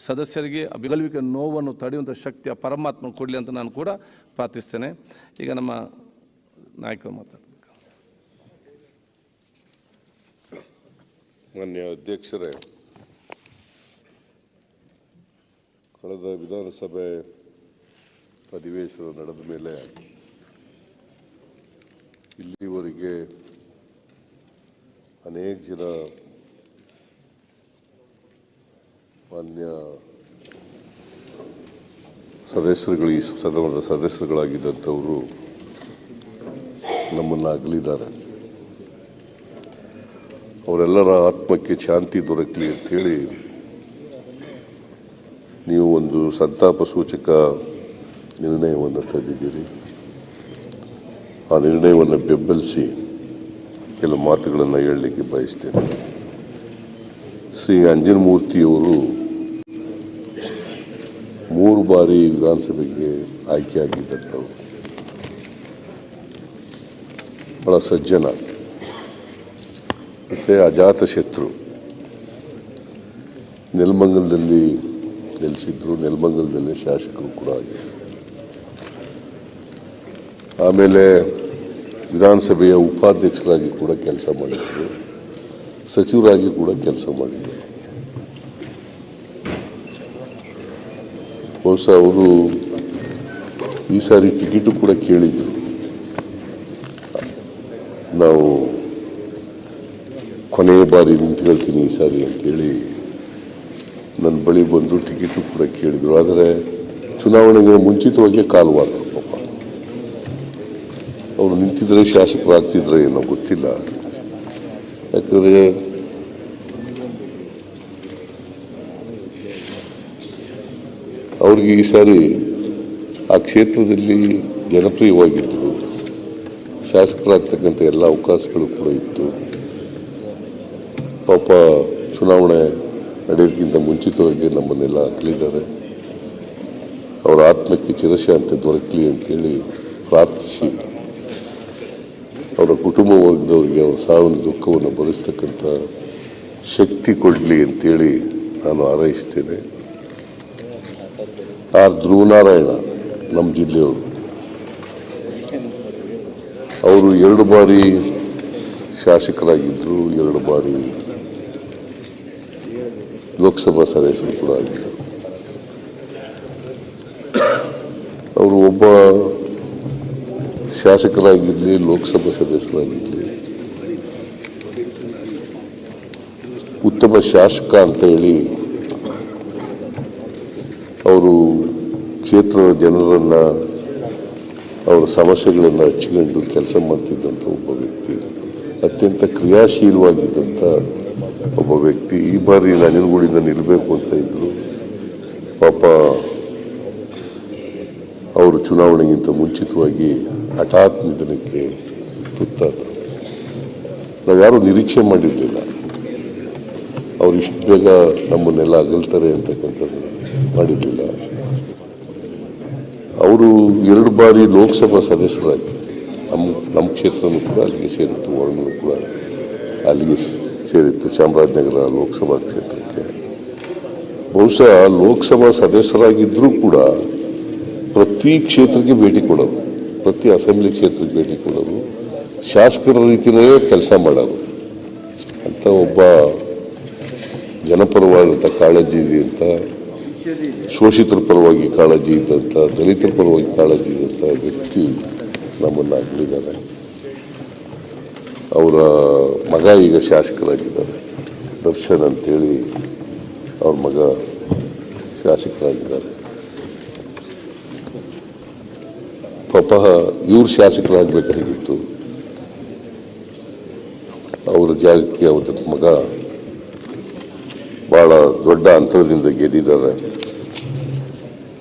[SPEAKER 1] ಸದಸ್ಯರಿಗೆ ಅಗಲುವಿಕೆ ನೋವನ್ನು ತಡೆಯುವಂಥ ಶಕ್ತಿಯ ಪರಮಾತ್ಮ ಕೊಡಲಿ ಅಂತ ನಾನು ಕೂಡ ಪ್ರಾರ್ಥಿಸ್ತೇನೆ. ಈಗ ನಮ್ಮ ನಾಯಕರು ಮಾತಾಡ್ತಾರೆ.
[SPEAKER 6] ಮಾನ್ಯ ಅಧ್ಯಕ್ಷರೇ, ಕಳೆದ ವಿಧಾನಸಭೆ ಅಧಿವೇಶನ ನಡೆದ ಮೇಲೆ ಇಲ್ಲಿವರೆಗೆ ಅನೇಕ ಜನ ಮಾನ್ಯ ಸದಸ್ಯರುಗಳು, ಈ ಸದನದ ಸದಸ್ಯರುಗಳಾಗಿದ್ದಂಥವರು ನಮ್ಮನ್ನು ಅಗಲಿದ್ದಾರೆ. ಅವರೆಲ್ಲರ ಆತ್ಮಕ್ಕೆ ಶಾಂತಿ ದೊರಕಲಿ ಅಂಥೇಳಿ ನೀವು ಒಂದು ಸಂತಾಪ ಸೂಚಕ ನಿರ್ಣಯವನ್ನು ತಂದಿದ್ದೀರಿ. ಆ ನಿರ್ಣಯವನ್ನು ಬೆಂಬಲಿಸಿ ಕೆಲವು ಮಾತುಗಳನ್ನು ಹೇಳಲಿಕ್ಕೆ ಬಯಸ್ತೇನೆ. ಶ್ರೀ ಅಂಜನಮೂರ್ತಿಯವರು 3 ಬಾರಿ ವಿಧಾನಸಭೆಗೆ ಆಯ್ಕೆಯಾಗಿದ್ದಂಥವ್ರು. ಬಹಳ ಸಜ್ಜನ ಮತ್ತು ಅಜಾತ ಶತ್ರು. ನೆಲಮಂಗಲದಲ್ಲಿ ನೆಲೆಸಿದ್ರು, ನೆಲಮಂಗಲದಲ್ಲಿ ಶಾಸಕರು ಕೂಡ ಆಗಿದ್ದರು. ಆಮೇಲೆ ವಿಧಾನಸಭೆಯ ಉಪಾಧ್ಯಕ್ಷರಾಗಿ ಕೂಡ ಕೆಲಸ ಮಾಡಿದ್ರು, ಸಚಿವರಾಗಿ ಕೂಡ ಕೆಲಸ ಮಾಡಿದ್ರು. ಬಹುಶಃ ಅವರು ಈ ಸಾರಿ ಟಿಕೆಟು ಕೂಡ ಕೇಳಿದ್ರು. ನಾವು ಕೊನೆಯ ಬಾರಿ ನಿಂತ್ಕೊಳ್ತೀನಿ ಈ ಸಾರಿ ಅಂತೇಳಿ ನನ್ನ ಬಳಿ ಬಂದು ಟಿಕೆಟು ಕೂಡ ಕೇಳಿದರು. ಆದರೆ ಚುನಾವಣೆಗೆ ಮುಂಚಿತವಾಗಿ ಕಾಲವಾದರು. ಪಾಪ ಅವರು ನಿಂತಿದ್ರೆ ಶಾಸಕರಾಗ್ತಿದ್ರೆ ಏನೋ ಗೊತ್ತಿಲ್ಲ. ಯಾಕಂದರೆ ಅವ್ರಿಗೆ ಈ ಸಾರಿ ಆ ಕ್ಷೇತ್ರದಲ್ಲಿ ಜನಪ್ರಿಯವಾಗಿದ್ದರು, ಶಾಸಕರಾಗ್ತಕ್ಕಂಥ ಎಲ್ಲ ಅವಕಾಶಗಳು ಕೂಡ ಇತ್ತು. ಪಾಪ ಚುನಾವಣೆ ನಡೆಯೋದಕ್ಕಿಂತ ಮುಂಚಿತವಾಗಿ ನಮ್ಮನ್ನೆಲ್ಲ ಅಗಲಿದ್ದಾರೆ. ಅವರ ಆತ್ಮಕ್ಕೆ ಚಿರಶಾಂತಿ ದೊರಕಲಿ ಅಂತೇಳಿ ಪ್ರಾರ್ಥಿಸಿ, ಅವರ ಕುಟುಂಬ ವರ್ಗದವರಿಗೆ ಅವರ ಸಾವಿನ ದುಃಖವನ್ನು ಭರಿಸ್ತಕ್ಕಂಥ ಶಕ್ತಿ ಕೊಡಲಿ ಅಂತೇಳಿ ನಾನು ಹಾರೈಸ್ತೇನೆ. ಆರ್ ಧ್ರುವನಾರಾಯಣ ನಮ್ಮ ಜಿಲ್ಲೆಯವರು, ಅವರು 2 ಬಾರಿ ಶಾಸಕರಾಗಿದ್ದರು, 2 ಬಾರಿ ಲೋಕಸಭಾ ಸದಸ್ಯರು ಕೂಡ ಆಗಿದ್ದರು. ಅವರು ಒಬ್ಬ ಶಾಸಕರಾಗಿರಲಿ, ಲೋಕಸಭಾ ಸದಸ್ಯರಾಗಿರಲಿ, ಉತ್ತಮ ಶಾಸಕ ಅಂತ ಹೇಳಿ ಅವರು ಕ್ಷೇತ್ರದ ಜನರನ್ನು, ಅವರ ಸಮಸ್ಯೆಗಳನ್ನು ಹಚ್ಚಿಕೊಂಡು ಕೆಲಸ ಮಾಡ್ತಿದ್ದಂಥ ಒಬ್ಬ ವ್ಯಕ್ತಿ, ಅತ್ಯಂತ ಕ್ರಿಯಾಶೀಲವಾಗಿದ್ದಂಥ ಒಬ್ಬ ವ್ಯಕ್ತಿ. ಈ ಬಾರಿ ನಂಜನಗೂಡಿಂದ ನಿಲ್ಲಬೇಕು ಅಂತ ಇದ್ದರು. ಪಾಪ ಅವರು ಚುನಾವಣೆಗಿಂತ ಮುಂಚಿತವಾಗಿ ಹಠಾತ್ ನಿಧನಕ್ಕೆ ತುತ್ತಾದರು. ನಾವು ಯಾರೂ ನಿರೀಕ್ಷೆ ಮಾಡಿರಲಿಲ್ಲ ಅವರು ಇಷ್ಟು ಬೇಗ ನಮ್ಮನ್ನೆಲ್ಲ ಅಗಲ್ತಾರೆ ಅಂತಕ್ಕಂಥದ್ದು ಮಾಡಿರಲಿಲ್ಲ. ಅವರು 2 ಬಾರಿ ಲೋಕಸಭಾ ಸದಸ್ಯರಾಗಿ ನಮ್ಮ ಕ್ಷೇತ್ರನೂ ಕೂಡ ಅಲ್ಲಿಗೆ ಸೇರಿತ್ತು, ವರ್ಣನೂ ಕೂಡ ಅಲ್ಲಿಗೆ ಸೇರಿತ್ತು ಚಾಮರಾಜನಗರ ಲೋಕಸಭಾ ಕ್ಷೇತ್ರಕ್ಕೆ. ಬಹುಶಃ ಲೋಕಸಭಾ ಸದಸ್ಯರಾಗಿದ್ದರೂ ಕೂಡ ಪ್ರತಿ ಕ್ಷೇತ್ರಕ್ಕೆ ಭೇಟಿ ಕೊಡೋರು, ಪ್ರತಿ ಅಸೆಂಬ್ಲಿ ಕ್ಷೇತ್ರಕ್ಕೆ ಭೇಟಿ ಕೊಡೋರು, ಶಾಸಕರ ರೀತಿಯೇ ಕೆಲಸ ಮಾಡೋರು ಅಂತ ಒಬ್ಬ ಜನಪರವಾದಂಥ ಕಾಳಜಿ ಅಂತ, ಶೋಷಿತರ ಪರವಾಗಿ ಕಾಳಜಿ ಇದ್ದಂಥ, ದಲಿತರ ಪರವಾಗಿ ಕಾಳಜಿ ಇದ್ದಂಥ ವ್ಯಕ್ತಿ ನಮ್ಮನ್ನು ಅಗಲಿದ್ದಾರೆ. ಅವರ ಮಗ ಈಗ ಶಾಸಕರಾಗಿದ್ದಾರೆ, ದರ್ಶನ್ ಅಂತೇಳಿ ಅವ್ರ ಮಗ ಶಾಸಕರಾಗಿದ್ದಾರೆ. ಪಾಪ ಇವ್ರು ಶಾಸಕರಾಗಬೇಕಾಗಿತ್ತು, ಅವರ ಜಾಗಕ್ಕೆ ಅವರ ಮಗ ಭಾಳ ದೊಡ್ಡ ಅಂತರದಿಂದ ಗೆದ್ದಿದ್ದಾರೆ.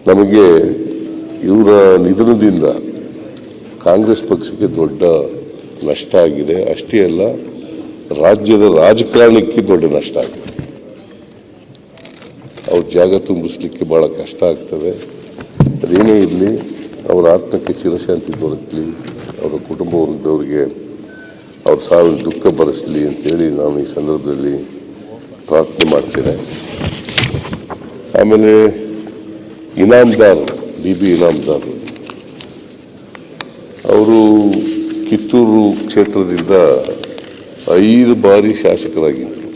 [SPEAKER 6] ನಮಗೆ ಇವರ ನಿಧನದಿಂದ ಕಾಂಗ್ರೆಸ್ ಪಕ್ಷಕ್ಕೆ ದೊಡ್ಡ ನಷ್ಟ ಆಗಿದೆ. ಅಷ್ಟೇ ಅಲ್ಲ, ರಾಜ್ಯದ ರಾಜಕಾರಣಕ್ಕೆ ದೊಡ್ಡ ನಷ್ಟ ಆಗಿದೆ. ಅವ್ರ ಜಾಗ ತುಂಬಿಸ್ಲಿಕ್ಕೆ ಭಾಳ ಕಷ್ಟ ಆಗ್ತದೆ. ಅದೇನೇ ಇರಲಿ, ಅವರ ಆತ್ಮಕ್ಕೆ ಚಿರಶಾಂತಿ ದೊರಕಲಿ, ಅವರ ಕುಟುಂಬ ವರ್ಗದವರಿಗೆ ಅವ್ರ ಸಾವಿನ ದುಃಖ ಭರಿಸಲಿ ಅಂತೇಳಿ ನಾನು ಈ ಸಂದರ್ಭದಲ್ಲಿ ಪ್ರಾರ್ಥನೆ ಮಾಡ್ತೇನೆ. ಆಮೇಲೆ ಇನಾಮ್ದಾರ್, BB ಇನಾಮ್ದಾರ್ ಅವರು ಕಿತ್ತೂರು ಕ್ಷೇತ್ರದಿಂದ 5 ಬಾರಿ ಶಾಸಕರಾಗಿದ್ದರು,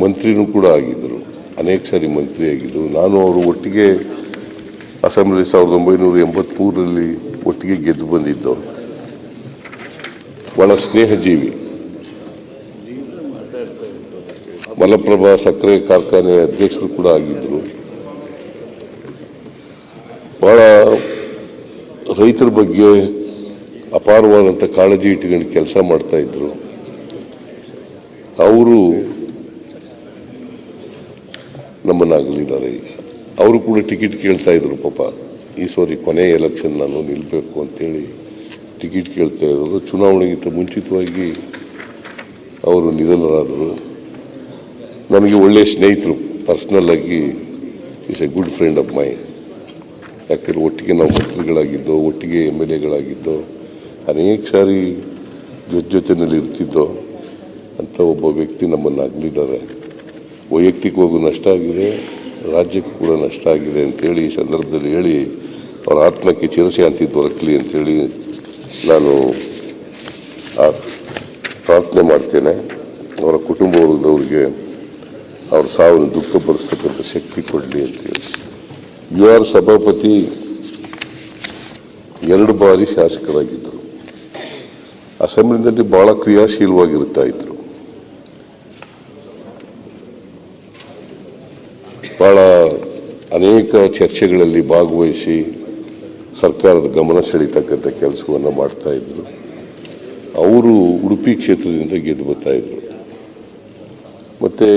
[SPEAKER 6] ಮಂತ್ರಿನೂ ಕೂಡ ಆಗಿದ್ದರು, ಅನೇಕ ಸಾರಿ ಮಂತ್ರಿ ಆಗಿದ್ದರು. ನಾನು ಅವರು ಒಟ್ಟಿಗೆ ಅಸೆಂಬ್ಲಿ 1983ರಲ್ಲಿ ಒಟ್ಟಿಗೆ ಗೆದ್ದು ಬಂದಿದ್ದವು. ಬಹಳ ಸ್ನೇಹಜೀವಿ. ಮಲಪ್ರಭಾ ಸಕ್ಕರೆ ಕಾರ್ಖಾನೆ ಅಧ್ಯಕ್ಷರು ಕೂಡ ಆಗಿದ್ದರು. ಬಹಳ ರೈತರ ಬಗ್ಗೆ ಅಪಾರವಾದಂಥ ಕಾಳಜಿ ಇಟ್ಕೊಂಡು ಕೆಲಸ ಮಾಡ್ತಾ ಇದ್ರು. ಅವರು ನಮ್ಮನ್ನಾಗಲಿದ್ದಾರೆ. ಈಗ ಅವರು ಕೂಡ ಟಿಕೆಟ್ ಕೇಳ್ತಾ ಇದ್ರು. ಪಾಪ ಈ ಸಾರಿ ಕೊನೆ ಎಲೆಕ್ಷನ್ ನಾನು ನಿಲ್ಲಬೇಕು ಅಂತೇಳಿ ಟಿಕೆಟ್ ಕೇಳ್ತಾ ಇದ್ರು. ಚುನಾವಣೆಗಿಂತ ಮುಂಚಿತವಾಗಿ ಅವರು ನಿಧನರಾದರು. ನನಗೆ ಒಳ್ಳೆಯ ಸ್ನೇಹಿತರು, ಪರ್ಸ್ನಲ್ ಆಗಿ is A good friend of my. ಯಾಕಂದರೆ ಒಟ್ಟಿಗೆ ನಾವು ಮಂತ್ರಿಗಳಾಗಿದ್ದೋ, ಒಟ್ಟಿಗೆ MLAಗಳಾಗಿದ್ದೋ, ಅನೇಕ ಸಾರಿ ಜೊತೆಯಲ್ಲಿ ಇರ್ತಿದ್ದೋ ಅಂತ ಒಬ್ಬ ವ್ಯಕ್ತಿ ನಮ್ಮನ್ನು ಅಗಲಿದ್ದಾರೆ. ವೈಯಕ್ತಿಕವಾಗೂ ನಷ್ಟ ಆಗಿದೆ, ರಾಜ್ಯಕ್ಕೂ ಕೂಡ ನಷ್ಟ ಆಗಿದೆ ಅಂತೇಳಿ ಈ ಸಂದರ್ಭದಲ್ಲಿ ಹೇಳಿ ಅವರ ಆತ್ಮಕ್ಕೆ ಚಿರಶಾಂತಿ ದೊರಕಲಿ ಅಂತೇಳಿ ನಾನು ಪ್ರಾರ್ಥನೆ ಮಾಡ್ತೇನೆ. ಅವರ ಕುಟುಂಬ ವರ್ಗದವ್ರಿಗೆ ಅವ್ರ ಸಾವಿನ ದುಃಖ ಭರಿಸ್ತಕ್ಕಂಥ ಶಕ್ತಿ ಕೊಡಲಿ ಅಂತೇಳಿ. UR ಸಭಾಪತಿ 2 ಬಾರಿ ಶಾಸಕರಾಗಿದ್ದರು. ಅಸೆಂಬ್ಲಿನಲ್ಲಿ ಬಹಳ ಕ್ರಿಯಾಶೀಲವಾಗಿರ್ತಾ ಇದ್ರು. ಬಹಳ ಅನೇಕ ಚರ್ಚೆಗಳಲ್ಲಿ ಭಾಗವಹಿಸಿ ಸರ್ಕಾರದ ಗಮನ ಸೆಳೀತಕ್ಕಂಥ ಕೆಲಸವನ್ನು ಮಾಡ್ತಾ ಇದ್ರು. ಅವರು ಉಡುಪಿ ಕ್ಷೇತ್ರದಿಂದ ಗೆದ್ದು ಬರ್ತಾ ಇದ್ರು. ಮತ್ತು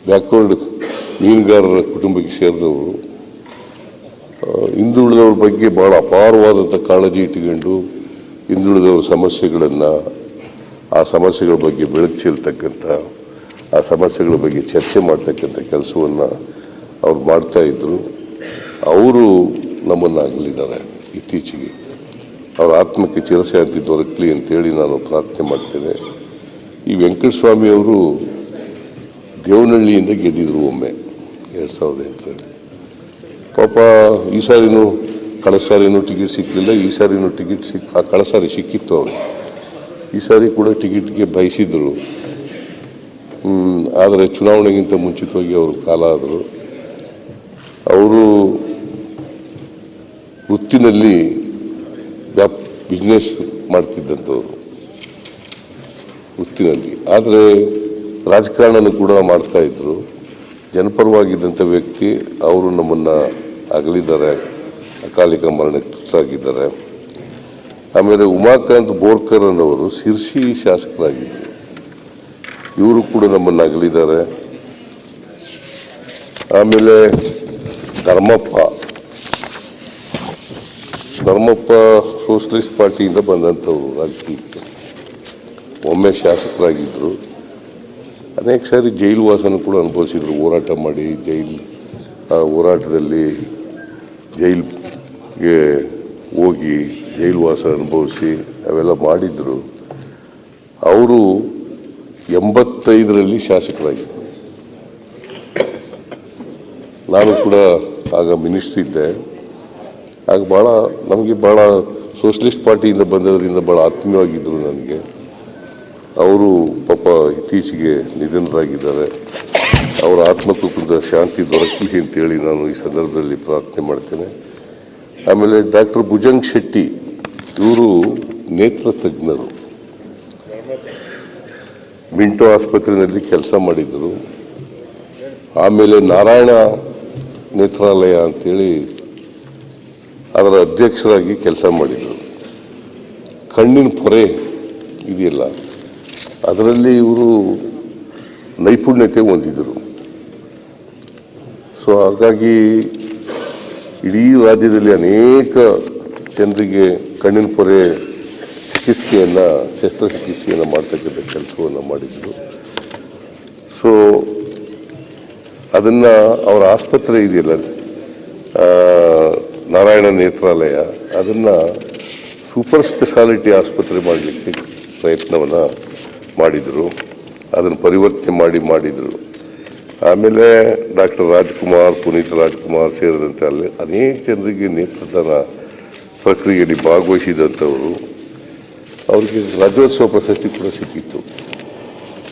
[SPEAKER 6] ಬ್ಯಾಕ್ವರ್ಡ್ ಮೀನುಗಾರರ ಕುಟುಂಬಕ್ಕೆ ಸೇರಿದವರು. ಹಿಂದುಳಿದವ್ರ ಬಗ್ಗೆ ಭಾಳ ಅಪಾರವಾದಂಥ ಕಾಳಜಿ ಇಟ್ಟುಕೊಂಡು ಹಿಂದುಳಿದವ್ರ ಸಮಸ್ಯೆಗಳನ್ನು, ಆ ಸಮಸ್ಯೆಗಳ ಬಗ್ಗೆ ಬೆಳಕು ಚೆಲ್ತಕ್ಕಂಥ, ಆ ಸಮಸ್ಯೆಗಳ ಬಗ್ಗೆ ಚರ್ಚೆ ಮಾಡ್ತಕ್ಕಂಥ ಕೆಲಸವನ್ನು ಅವ್ರು ಮಾಡ್ತಾಯಿದ್ರು. ಅವರು ನಮ್ಮನ್ನು ಅಗಲಿದ್ದಾರೆ ಇತ್ತೀಚೆಗೆ. ಅವರ ಆತ್ಮಕ್ಕೆ ಚಿರಶಾಂತಿ ದೊರಕಲಿ ಅಂತೇಳಿ ನಾನು ಪ್ರಾರ್ಥನೆ ಮಾಡ್ತೇನೆ. ಈ ವೆಂಕಟಸ್ವಾಮಿ ಅವರು ದೇವನಹಳ್ಳಿಯಿಂದ ಗೆದ್ದಿದ್ರು ಒಮ್ಮೆ 2008ರಲ್ಲಿ. ಪಾಪ ಈ ಸಾರಿನೂ ಕಳೆದ ಸಾರಿನೂ ಟಿಕೆಟ್ ಸಿಕ್ಕಲಿಲ್ಲ, ಈ ಸಾರಿನೂ ಟಿಕೆಟ್ ಕಳೆದ ಸಾರಿ ಸಿಕ್ಕಿತ್ತು ಅವರು. ಈ ಸಾರಿ ಕೂಡ ಟಿಕೆಟ್ಗೆ ಬಯಸಿದ್ರು. ಆದರೆ ಚುನಾವಣೆಗಿಂತ ಮುಂಚಿತವಾಗಿ ಅವರು ಕಾಲ ಆದರು. ಅವರು ವೃತ್ತಿನಲ್ಲಿ ಬಿಸ್ನೆಸ್ ಮಾಡ್ತಿದ್ದಂಥವ್ರು ವೃತ್ತಿನಲ್ಲಿ, ಆದರೆ ರಾಜಕಾರಣನೂ ಕೂಡ ಮಾಡ್ತಾ ಇದ್ರು. ಜನಪರವಾಗಿದ್ದಂಥ ವ್ಯಕ್ತಿ. ಅವರು ನಮ್ಮನ್ನು ಅಗಲಿದ್ದಾರೆ, ಅಕಾಲಿಕ ಮರಣಕ್ಕೆ ತುತ್ತಾಗಿದ್ದಾರೆ. ಆಮೇಲೆ ಉಮಾಕಾಂತ್ ಬೋರ್ಕರ್ ಅನ್ನೋರು ಶಿರ್ಸಿ ಶಾಸಕರಾಗಿದ್ದರು. ಇವರು ಕೂಡ ನಮ್ಮನ್ನು ಅಗಲಿದ್ದಾರೆ. ಆಮೇಲೆ ಧರ್ಮಪ್ಪ ಸೋಷಲಿಸ್ಟ್ ಪಾರ್ಟಿಯಿಂದ ಬಂದಂಥವ್ರು, ರಾಜಕೀಯಕ್ಕೆ ಒಮ್ಮೆ ಶಾಸಕರಾಗಿದ್ದರು. ಅನೇಕ ಸಾರಿ ಜೈಲು ವಾಸನ ಕೂಡ ಅನುಭವಿಸಿದ್ರು. ಹೋರಾಟ ಮಾಡಿ ಹೋರಾಟದಲ್ಲಿ ಜೈಲಿಗೆ ಹೋಗಿ ಜೈಲು ವಾಸ ಅನುಭವಿಸಿ ಅವೆಲ್ಲ ಮಾಡಿದ್ರು. ಅವರು 85ರಲ್ಲಿ ಶಾಸಕರಾಗಿದ್ದರು. ನಾನು ಕೂಡ ಆಗ ಮಿನಿಸ್ಟ್ರಿ ಇದ್ದೆ. ಆಗ ನಮಗೆ ಭಾಳ ಸೋಷಲಿಸ್ಟ್ ಪಾರ್ಟಿಯಿಂದ ಬಂದಿರೋದ್ರಿಂದ ಭಾಳ ಆತ್ಮೀಯವಾಗಿದ್ದರು ನನಗೆ. ಅವರು ಪಾಪ ಇತ್ತೀಚೆಗೆ ನಿಧನರಾಗಿದ್ದಾರೆ. ಅವರ ಆತ್ಮಕ್ಕೂ ಕೂಡ ಶಾಂತಿ ದೊರಕಲಿ ಅಂತೇಳಿ ನಾನು ಈ ಸಂದರ್ಭದಲ್ಲಿ ಪ್ರಾರ್ಥನೆ ಮಾಡ್ತೇನೆ. ಆಮೇಲೆ ಡಾಕ್ಟರ್ ಭುಜಂಗ್ ಶೆಟ್ಟಿ, ಇವರು ನೇತ್ರ ತಜ್ಞರು, ಮಿಂಟೋ ಆಸ್ಪತ್ರೆಯಲ್ಲಿ ಕೆಲಸ ಮಾಡಿದರು. ಆಮೇಲೆ ನಾರಾಯಣ ನೇತ್ರಾಲಯ ಅಂತೇಳಿ ಅದರ ಅಧ್ಯಕ್ಷರಾಗಿ ಕೆಲಸ ಮಾಡಿದರು. ಕಣ್ಣಿನ ಪೊರೆ ಇದೆಯಲ್ಲ, ಅದರಲ್ಲಿ ಇವರು ನೈಪುಣ್ಯತೆ ಹೊಂದಿದರು. ಸೊ ಹಾಗಾಗಿ ಇಡೀ ರಾಜ್ಯದಲ್ಲಿ ಅನೇಕ ಜನರಿಗೆ ಕಣ್ಣಿನ ಪೊರೆ ಶಸ್ತ್ರಚಿಕಿತ್ಸೆಯನ್ನು ಮಾಡ್ತಕ್ಕಂಥ ಕೆಲಸವನ್ನು ಮಾಡಿದರು. ಸೊ ಅದನ್ನು ಅವರ ಆಸ್ಪತ್ರೆ ಇದೆಯಲ್ಲ, ನಾರಾಯಣ ನೇತ್ರಾಲಯ, ಅದನ್ನು ಸೂಪರ್ ಸ್ಪೆಷಾಲಿಟಿ ಆಸ್ಪತ್ರೆ ಮಾಡಲಿಕ್ಕೆ ಪ್ರಯತ್ನವನ್ನು ಮಾಡಿದರು. ಅದನ್ನು ಪರಿವರ್ತನೆ ಮಾಡಿದರು. ಆಮೇಲೆ ಡಾಕ್ಟರ್ ರಾಜ್ಕುಮಾರ್, ಪುನೀತ್ ರಾಜ್ಕುಮಾರ್ ಸೇರಿದಂತೆ ಅಲ್ಲಿ ಅನೇಕ ಜನರಿಗೆ ನೇತ್ರದಾನ ಪ್ರಕ್ರಿಯೆಯಲ್ಲಿ ಭಾಗವಹಿಸಿದಂಥವರು. ಅವರಿಗೆ ರಾಜ್ಯೋತ್ಸವ ಪ್ರಶಸ್ತಿ ಕೂಡ ಸಿಕ್ಕಿತ್ತು.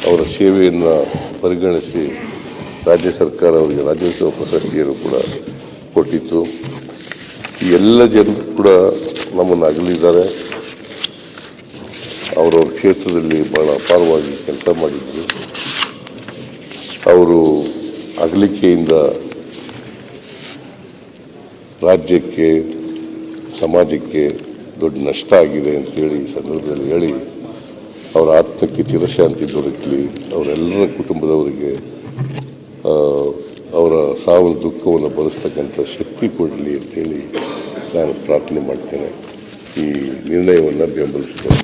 [SPEAKER 6] ಅವರ ಸೇವೆಯನ್ನು ಪರಿಗಣಿಸಿ ರಾಜ್ಯ ಸರ್ಕಾರ ಅವರಿಗೆ ರಾಜ್ಯೋತ್ಸವ ಪ್ರಶಸ್ತಿಯನ್ನು ಕೂಡ ಕೊಟ್ಟಿತ್ತು. ಈ ಎಲ್ಲ ಜನರು ಕೂಡ ನಮ್ಮನ್ನು ಅಗಲಿದ್ದಾರೆ. ಅವರವ್ರ ಕ್ಷೇತ್ರದಲ್ಲಿ ಭಾಳ ಅಪಾರವಾಗಿ ಕೆಲಸ ಮಾಡಿದರು. ಅವರು ಅಗಲಿಕೆಯಿಂದ ರಾಜ್ಯಕ್ಕೆ, ಸಮಾಜಕ್ಕೆ ದೊಡ್ಡ ನಷ್ಟ ಆಗಿದೆ ಅಂತೇಳಿ ಈ ಸಂದರ್ಭದಲ್ಲಿ ಹೇಳಿ, ಅವರ ಆತ್ಮಕ್ಕೆ ಚಿರಶಾಂತಿ ದೊರಕಲಿ, ಅವರೆಲ್ಲರ ಕುಟುಂಬದವರಿಗೆ ಅವರ ಸಾವಿನ ದುಃಖವನ್ನು ಭರಿಸ್ತಕ್ಕಂಥ ಶಕ್ತಿ ಕೊಡಲಿ ಅಂತೇಳಿ ನಾನು ಪ್ರಾರ್ಥನೆ ಮಾಡ್ತೇನೆ. ಈ ನಿರ್ಣಯವನ್ನು ಬೆಂಬಲಿಸ್ತೇನೆ.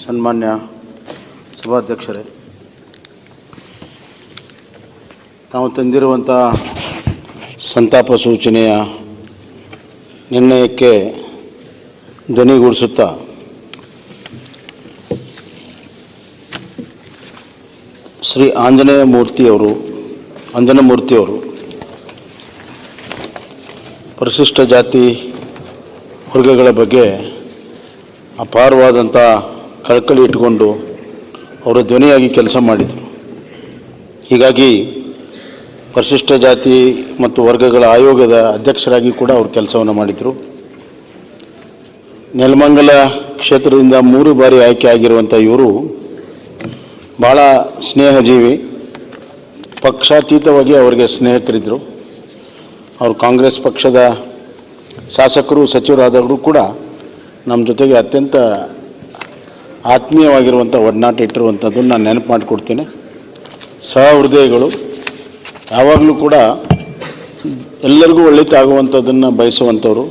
[SPEAKER 8] ಸನ್ಮಾನ್ಯ ಸಭಾಧ್ಯಕ್ಷರೇ, ತಾವು ತಂದಿರುವಂಥ ಸಂತಾಪ ಸೂಚನೆಯ ನಿರ್ಣಯಕ್ಕೆ ಧ್ವನಿಗೂಡಿಸುತ್ತಾ ಶ್ರೀ ಅಂಜನಮೂರ್ತಿಯವರು ಪರಿಶಿಷ್ಟ ಜಾತಿ ವರ್ಗಗಳ ಬಗ್ಗೆ ಅಪಾರವಾದಂಥ ಕಳಕಳಿ ಇಟ್ಟುಕೊಂಡು ಅವರು ಧ್ವನಿಯಾಗಿ ಕೆಲಸ ಮಾಡಿದರು. ಹೀಗಾಗಿ ಪರಿಶಿಷ್ಟ ಜಾತಿ ಮತ್ತು ವರ್ಗಗಳ ಆಯೋಗದ ಅಧ್ಯಕ್ಷರಾಗಿ ಕೂಡ ಅವರು ಕೆಲಸವನ್ನು ಮಾಡಿದರು. ನೆಲಮಂಗಲ ಕ್ಷೇತ್ರದಿಂದ 3 ಬಾರಿ ಆಯ್ಕೆ ಆಗಿರುವಂಥ ಇವರು ಭಾಳ ಸ್ನೇಹಜೀವಿ, ಪಕ್ಷಾತೀತವಾಗಿ ಅವರಿಗೆ ಸ್ನೇಹಿತರಿದ್ದರು. ಅವರು ಕಾಂಗ್ರೆಸ್ ಪಕ್ಷದ ಶಾಸಕರು, ಸಚಿವರಾದವರು ಕೂಡ ನಮ್ಮ ಜೊತೆಗೆ ಅತ್ಯಂತ ಆತ್ಮೀಯವಾಗಿರುವಂಥ ಒಡನಾಟ ಇಟ್ಟಿರುವಂಥದ್ದನ್ನು ನಾನು ನೆನಪು ಮಾಡಿಕೊಡ್ತೇನೆ. ಸಹೃದಯಗಳು, ಯಾವಾಗಲೂ ಕೂಡ ಎಲ್ಲರಿಗೂ ಒಳಿತಾಗುವಂಥದ್ದನ್ನು ಬಯಸುವಂಥವ್ರು.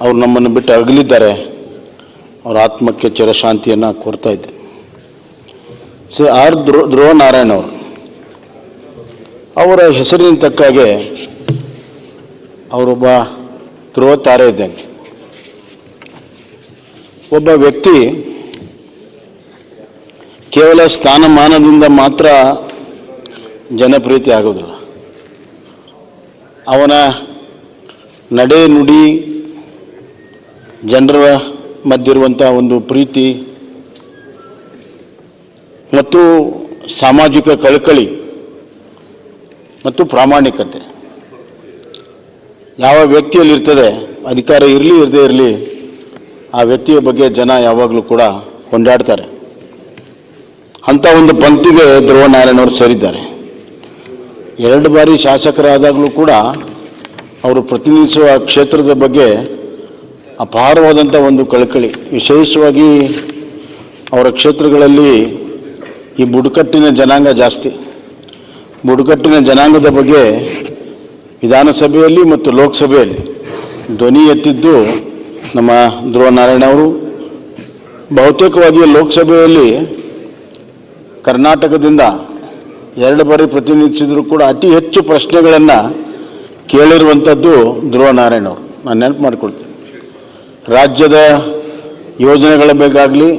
[SPEAKER 8] ಅವರು ನಮ್ಮನ್ನು ಬಿಟ್ಟು ಅಗಲಿದ್ದಾರೆ. ಅವರ ಆತ್ಮಕ್ಕೆ ಚಿರಶಾಂತಿಯನ್ನು ಕೋರ್ತಾ ಇದ್ದೆ. ಆರ್ ಧ್ರುವ ನಾರಾಯಣ್ ಅವರು, ಅವರ ಹೆಸರಿನ ತಕ್ಕಾಗೆ ಅವರೊಬ್ಬ ಧ್ರುವ ತಾರೆ ಇದ್ದಂಗೆ. ಒಬ್ಬ ವ್ಯಕ್ತಿ ಕೇವಲ ಸ್ಥಾನಮಾನದಿಂದ ಮಾತ್ರ ಜನಪ್ರೀತಿ ಆಗೋದಿಲ್ಲ. ಅವನ ನಡೆ ನುಡಿ, ಜನರ ಮಧ್ಯೆಯಿರುವಂಥ ಒಂದು ಪ್ರೀತಿ ಮತ್ತು ಸಾಮಾಜಿಕ ಕಳಕಳಿ ಮತ್ತು ಪ್ರಾಮಾಣಿಕತೆ ಯಾವ ವ್ಯಕ್ತಿಯಲ್ಲಿರ್ತದೆ, ಅಧಿಕಾರ ಇರಲಿ ಇರದೇ ಇರಲಿ, ಆ ವ್ಯಕ್ತಿಯ ಬಗ್ಗೆ ಜನ ಯಾವಾಗಲೂ ಕೂಡ ಕೊಂಡಾಡ್ತಾರೆ. ಅಂಥ ಒಂದು ಪಂಕ್ತಿಗೆ ಧ್ರುವ ನಾರಾಯಣ್ ಅವರು ಸೇರಿದ್ದಾರೆ. 2 ಬಾರಿ ಶಾಸಕರಾದಾಗಲೂ ಕೂಡ ಅವರು ಪ್ರತಿನಿಧಿಸುವ ಕ್ಷೇತ್ರದ ಬಗ್ಗೆ ಅಪಾರವಾದಂಥ ಒಂದು ಕಳಕಳಿ. ವಿಶೇಷವಾಗಿ ಅವರ ಕ್ಷೇತ್ರಗಳಲ್ಲಿ ಈ ಬುಡಕಟ್ಟಿನ ಜನಾಂಗ ಜಾಸ್ತಿ. ಬುಡಕಟ್ಟಿನ ಜನಾಂಗದ ಬಗ್ಗೆ ವಿಧಾನಸಭೆಯಲ್ಲಿ ಮತ್ತು ಲೋಕಸಭೆಯಲ್ಲಿ ಧ್ವನಿ ಎತ್ತಿದ್ದು ನಮ್ಮ ಧ್ರುವ ನಾರಾಯಣ್ ಅವರು. ಬಹುತೇಕವಾಗಿ ಲೋಕಸಭೆಯಲ್ಲಿ ಕರ್ನಾಟಕದಿಂದ 2 ಬಾರಿ ಪ್ರತಿನಿಧಿಸಿದರೂ ಕೂಡ ಅತಿ ಹೆಚ್ಚು ಪ್ರಶ್ನೆಗಳನ್ನು ಕೇಳಿರುವಂಥದ್ದು ಧ್ರುವ ನಾರಾಯಣ್ ಅವರು. ನಾನು ನೆನಪು ಮಾಡಿಕೊಡ್ತೀನಿ. ರಾಜ್ಯದ ಯೋಜನೆಗಳ ಬಗ್ಗೆ ಆಗಲಿ,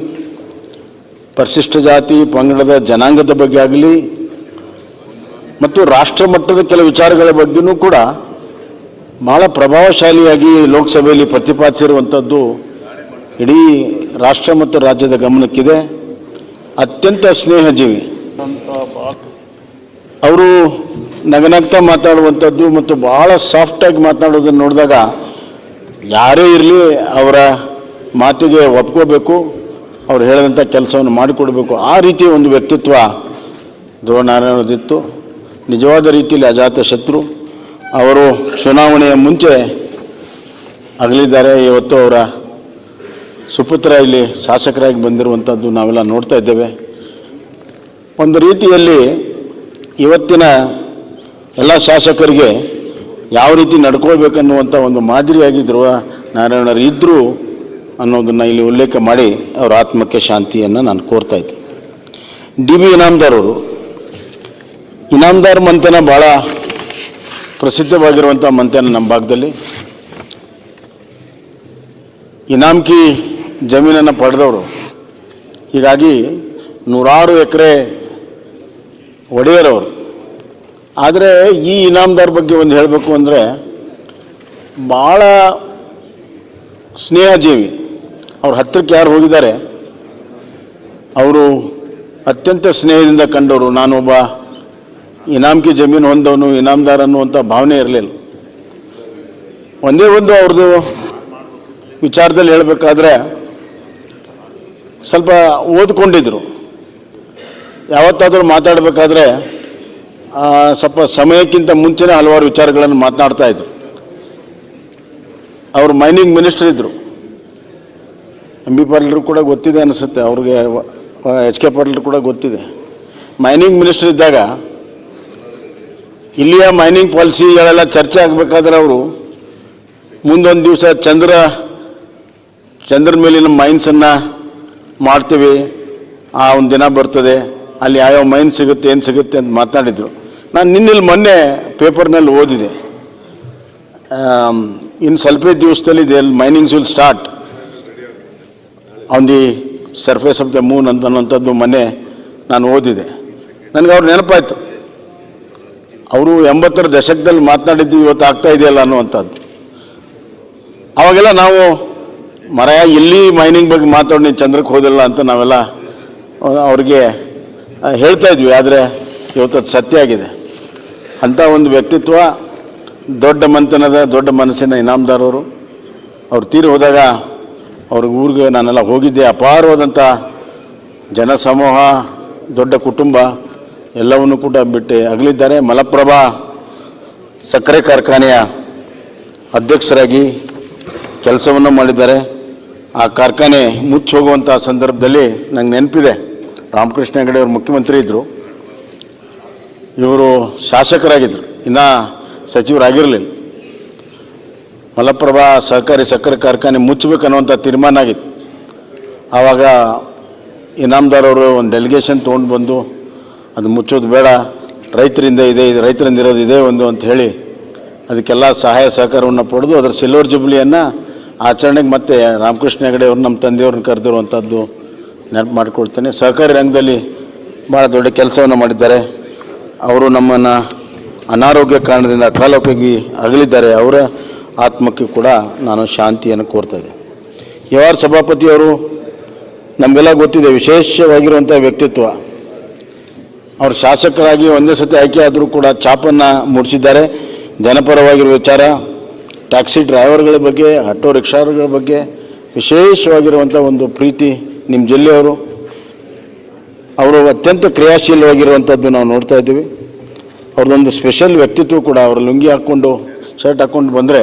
[SPEAKER 8] ಪರಿಶಿಷ್ಟ ಜಾತಿ ಪಂಗಡದ ಜನಾಂಗದ ಬಗ್ಗೆ ಆಗಲಿ, ಮತ್ತು ರಾಷ್ಟ್ರ ಮಟ್ಟದ ಕೆಲವು ವಿಚಾರಗಳ ಬಗ್ಗೆಯೂ ಕೂಡ ಭಾಳ ಪ್ರಭಾವಶಾಲಿಯಾಗಿ ಲೋಕಸಭೆಯಲ್ಲಿ ಪ್ರತಿಪಾದಿಸಿರುವಂಥದ್ದು ಇಡೀ ರಾಷ್ಟ್ರ ಮತ್ತು ರಾಜ್ಯದ ಗಮನಕ್ಕಿದೆ. ಅತ್ಯಂತ ಸ್ನೇಹಜೀವಿ. ಅವರು ನಗನಗ್ತಾ ಮಾತಾಡುವಂಥದ್ದು ಮತ್ತು ಭಾಳ ಸಾಫ್ಟಾಗಿ ಮಾತನಾಡೋದನ್ನು ನೋಡಿದಾಗ ಯಾರೇ ಇರಲಿ ಅವರ ಮಾತಿಗೆ ಒಪ್ಕೋಬೇಕು, ಅವ್ರು ಹೇಳಿದಂಥ ಕೆಲಸವನ್ನು ಮಾಡಿಕೊಡ್ಬೇಕು. ಆ ರೀತಿಯ ಒಂದು ವ್ಯಕ್ತಿತ್ವ ಧ್ರುವ ನಾರಾಯಣದಿತ್ತು. ನಿಜವಾದ ರೀತಿಯಲ್ಲಿ ಅಜಾತ ಶತ್ರು. ಅವರು ಚುನಾವಣೆಯ ಮುಂಚೆ ಅಗಲಿದ್ದಾರೆ. ಇವತ್ತು ಅವರ ಸುಪುತ್ರ ಇಲ್ಲಿ ಶಾಸಕರಾಗಿ ಬಂದಿರುವಂಥದ್ದು ನಾವೆಲ್ಲ ನೋಡ್ತಾ ಇದ್ದೇವೆ. ಒಂದು ರೀತಿಯಲ್ಲಿ ಇವತ್ತಿನ ಎಲ್ಲ ಶಾಸಕರಿಗೆ ಯಾವ ರೀತಿ ನಡ್ಕೊಳ್ಬೇಕನ್ನುವಂಥ ಒಂದು ಮಾದರಿಯಾಗಿ ಧ್ರುವ ನಾರಾಯಣರು ಇದ್ದರು ಅನ್ನೋದನ್ನು ಇಲ್ಲಿ ಉಲ್ಲೇಖ ಮಾಡಿ ಅವರ ಆತ್ಮಕ್ಕೆ ಶಾಂತಿಯನ್ನು ನಾನು ಕೋರ್ತಾ ಇದ್ದೆ. ಡಿ ಬಿ ಇನಾಮದಾರ್ ಅವರು, ಇನಾಮದಾರ್ ಮಂಥನ ಭಾಳ ಪ್ರಸಿದ್ಧವಾಗಿರುವಂಥ ಮಂಥನ ನಮ್ಮ ಭಾಗದಲ್ಲಿ. ಇನಾಮಕಿ ಜಮೀನನ್ನು ಪಡೆದವರು. ಹೀಗಾಗಿ 106 ಎಕರೆ ಒಡೆಯರವರು. ಆದರೆ ಈ ಇನಾಮದಾರ್ ಬಗ್ಗೆ ಒಂದು ಹೇಳಬೇಕು ಅಂದರೆ ಭಾಳ ಸ್ನೇಹಜೀವಿ. ಅವ್ರ ಹತ್ತಿರಕ್ಕೆ ಯಾರು ಹೋಗಿದ್ದಾರೆ ಅವರು ಅತ್ಯಂತ ಸ್ನೇಹದಿಂದ ಕಂಡವರು. ನಾನೊಬ್ಬ ಇನಾಮಕಿ ಜಮೀನು ಹೊಂದವನು, ಇನಾಮದಾರ್ ಅನ್ನುವಂಥ ಭಾವನೆ ಇರಲಿಲ್ಲ. ಒಂದೇ ಒಂದು ಅವ್ರದ್ದು ವಿಚಾರದಲ್ಲಿ ಹೇಳಬೇಕಾದ್ರೆ ಸ್ವಲ್ಪ ಓದ್ಕೊಂಡಿದ್ರು. ಯಾವತ್ತಾದರೂ ಮಾತಾಡಬೇಕಾದ್ರೆ ಸ್ವಲ್ಪ ಸಮಯಕ್ಕಿಂತ ಮುಂಚೆನೇ ಹಲವಾರು ವಿಚಾರಗಳನ್ನು ಮಾತನಾಡ್ತಾಯಿದ್ರು. ಅವರು ಮೈನಿಂಗ್ ಮಿನಿಸ್ಟರ್ ಇದ್ದರು. ಎಂ ಬಿ ಪಾಟೀಲ್ರು ಕೂಡ ಗೊತ್ತಿದೆ ಅನಿಸುತ್ತೆ, ಅವ್ರಿಗೆ ಎಚ್ ಕೆ ಪಾಟೀಲ್ರು ಕೂಡ ಗೊತ್ತಿದೆ. ಮೈನಿಂಗ್ ಮಿನಿಸ್ಟರ್ ಇದ್ದಾಗ ಇಲ್ಲಿಯ ಮೈನಿಂಗ್ ಪಾಲಿಸಿಗಳೆಲ್ಲ ಚರ್ಚೆ ಆಗಬೇಕಾದ್ರೆ ಅವರು ಮುಂದೊಂದು ದಿವಸ ಚಂದ್ರ ಮೇಲಿನ ಮೈನ್ಸನ್ನು ಮಾಡ್ತೀವಿ, ಆ ಒಂದು ದಿನ ಬರ್ತದೆ, ಅಲ್ಲಿ ಯಾವ್ಯಾವ ಮೈನ್ ಸಿಗುತ್ತೆ ಏನು ಸಿಗುತ್ತೆ ಅಂತ ಮಾತನಾಡಿದರು. ನಾನು ನಿನ್ನಿಲ್ಲಿ ಮೊನ್ನೆ ಪೇಪರ್ನಲ್ಲಿ ಓದಿದೆ, ಇನ್ನು ಸ್ವಲ್ಪ ದಿವಸದಲ್ಲಿ minings will start on the surface of the Moon ಅನ್ನೋಂಥದ್ದು ಮೊನ್ನೆ ನಾನು ಓದಿದೆ. ನನಗೆ ಅವ್ರು ನೆನಪಾಯಿತು. ಅವರು 80ರ ದಶಕದಲ್ಲಿ ಮಾತನಾಡಿದ್ದು ಇವತ್ತು ಆಗ್ತಾ ಇದೆಯಲ್ಲ ಅನ್ನುವಂಥದ್ದು. ಅವಾಗೆಲ್ಲ ನಾವು ಮರಯ ಎಲ್ಲಿ ಮೈನಿಂಗ್ ಬಗ್ಗೆ ಮಾತಾಡಿ ನೀನು ಚಂದ್ರಕ್ಕೆ ಹೋದಿಲ್ಲ ಅಂತ ನಾವೆಲ್ಲ ಅವ್ರಿಗೆ ಹೇಳ್ತಾ ಇದ್ವಿ. ಆದರೆ ಇವತ್ತು ಅದು ಸತ್ಯ ಆಗಿದೆ. ಅಂಥ ಒಂದು ವ್ಯಕ್ತಿತ್ವ, ದೊಡ್ಡ ಮಂಥನದ ದೊಡ್ಡ ಮನಸ್ಸಿನ ಇನಾಮದಾರ್ ಅವರು. ಅವ್ರು ತೀರಿ ಹೋದಾಗ ಅವ್ರ ಊರಿಗೆ ನಾನೆಲ್ಲ ಹೋಗಿದ್ದೆ. ಅಪಾರವಾದಂಥ ಜನಸಮೂಹ, ದೊಡ್ಡ ಕುಟುಂಬ ಎಲ್ಲವನ್ನು ಕೂಡ ಬಿಟ್ಟು ಅಗಲಿದ್ದಾರೆ. ಮಲಪ್ರಭಾ ಸಕ್ಕರೆ ಕಾರ್ಖಾನೆಯ ಅಧ್ಯಕ್ಷರಾಗಿ ಕೆಲಸವನ್ನು ಮಾಡಿದ್ದಾರೆ. ಆ ಕಾರ್ಖಾನೆ ಮುಚ್ಚಿ ಹೋಗುವಂಥ ಸಂದರ್ಭದಲ್ಲಿ ನಂಗೆ ನೆನಪಿದೆ, ರಾಮಕೃಷ್ಣ ಹೆಗಡೆ ಅವರು ಮುಖ್ಯಮಂತ್ರಿ ಇದ್ದರು, ಇವರು ಶಾಸಕರಾಗಿದ್ದರು, ಇನ್ನೂ ಸಚಿವರಾಗಿರಲಿಲ್ಲ. ಮಲಪ್ರಭಾ ಸಹಕಾರಿ ಸಕ್ಕರೆ ಕಾರ್ಖಾನೆ ಮುಚ್ಚಬೇಕನ್ನುವಂಥ ತೀರ್ಮಾನ ಆಗಿತ್ತು. ಆವಾಗ ಇನಾಮದಾರ್ ಅವರು ಒಂದು ಡೆಲಿಗೇಷನ್ ತೊಗೊಂಡು ಬಂದು ಅದು ಮುಚ್ಚೋದು ಬೇಡ, ರೈತರಿಂದ ಇದೆ, ಇದು ರೈತರಿಂದ ಇರೋದು ಇದೇ ಒಂದು ಅಂತ ಹೇಳಿ ಅದಕ್ಕೆಲ್ಲ ಸಹಾಯ ಸಹಕಾರವನ್ನು ಪಡೆದು ಅದರ ಸಿಲ್ವರ್ ಜುಬ್ಲಿಯನ್ನು ಆಚರಣೆಗೆ ಮತ್ತೆ ರಾಮಕೃಷ್ಣ ಹೆಗಡೆ ಅವರು ನಮ್ಮ ತಂದೆಯವ್ರನ್ನ ಕರೆದಿರುವಂಥದ್ದು ನೆನಪು ಮಾಡಿಕೊಳ್ತೇನೆ. ಸಹಕಾರಿ ರಂಗದಲ್ಲಿ ಭಾಳ ದೊಡ್ಡ ಕೆಲಸವನ್ನು ಮಾಡಿದ್ದಾರೆ. ಅವರು ನಮ್ಮನ್ನು ಅನಾರೋಗ್ಯ ಕಾರಣದಿಂದ ಅಕಾಲವಾಗಿ ಅಗಲಿದ್ದಾರೆ. ಅವರ ಆತ್ಮಕ್ಕೆ ಕೂಡ ನಾನು ಶಾಂತಿಯನ್ನು ಕೋರ್ತಾ ಇದ್ದೆ. ಯಾವಾರ ಸಭಾಪತಿಯವರು ನಮಗೆಲ್ಲ ಗೊತ್ತಿದೆ, ವಿಶೇಷವಾಗಿರುವಂಥ ವ್ಯಕ್ತಿತ್ವ. ಅವರು ಶಾಸಕರಾಗಿ ಒಂದೇ ಸತಿ ಆಯ್ಕೆ ಆದರೂ ಕೂಡ ಛಾಪನ್ನು ಮೂಡಿಸಿದ್ದಾರೆ. ಜನಪರವಾಗಿರುವ ವಿಚಾರ, ಟ್ಯಾಕ್ಸಿ ಡ್ರೈವರ್ಗಳ ಬಗ್ಗೆ, ಆಟೋ ರಿಕ್ಷಾಗಳ ಬಗ್ಗೆ ವಿಶೇಷವಾಗಿರುವಂಥ ಒಂದು ಪ್ರೀತಿ ನಿಮ್ಮ ಜಿಲ್ಲೆಯವರು. ಅವರು ಅತ್ಯಂತ ಕ್ರಿಯಾಶೀಲವಾಗಿರುವಂಥದ್ದು ನಾವು ನೋಡ್ತಾ ಇದ್ದೀವಿ. ಅವ್ರದ್ದೊಂದು ಸ್ಪೆಷಲ್ ವ್ಯಕ್ತಿತ್ವ ಕೂಡ. ಅವರು ಲುಂಗಿ ಹಾಕ್ಕೊಂಡು ಶರ್ಟ್ ಹಾಕ್ಕೊಂಡು ಬಂದರೆ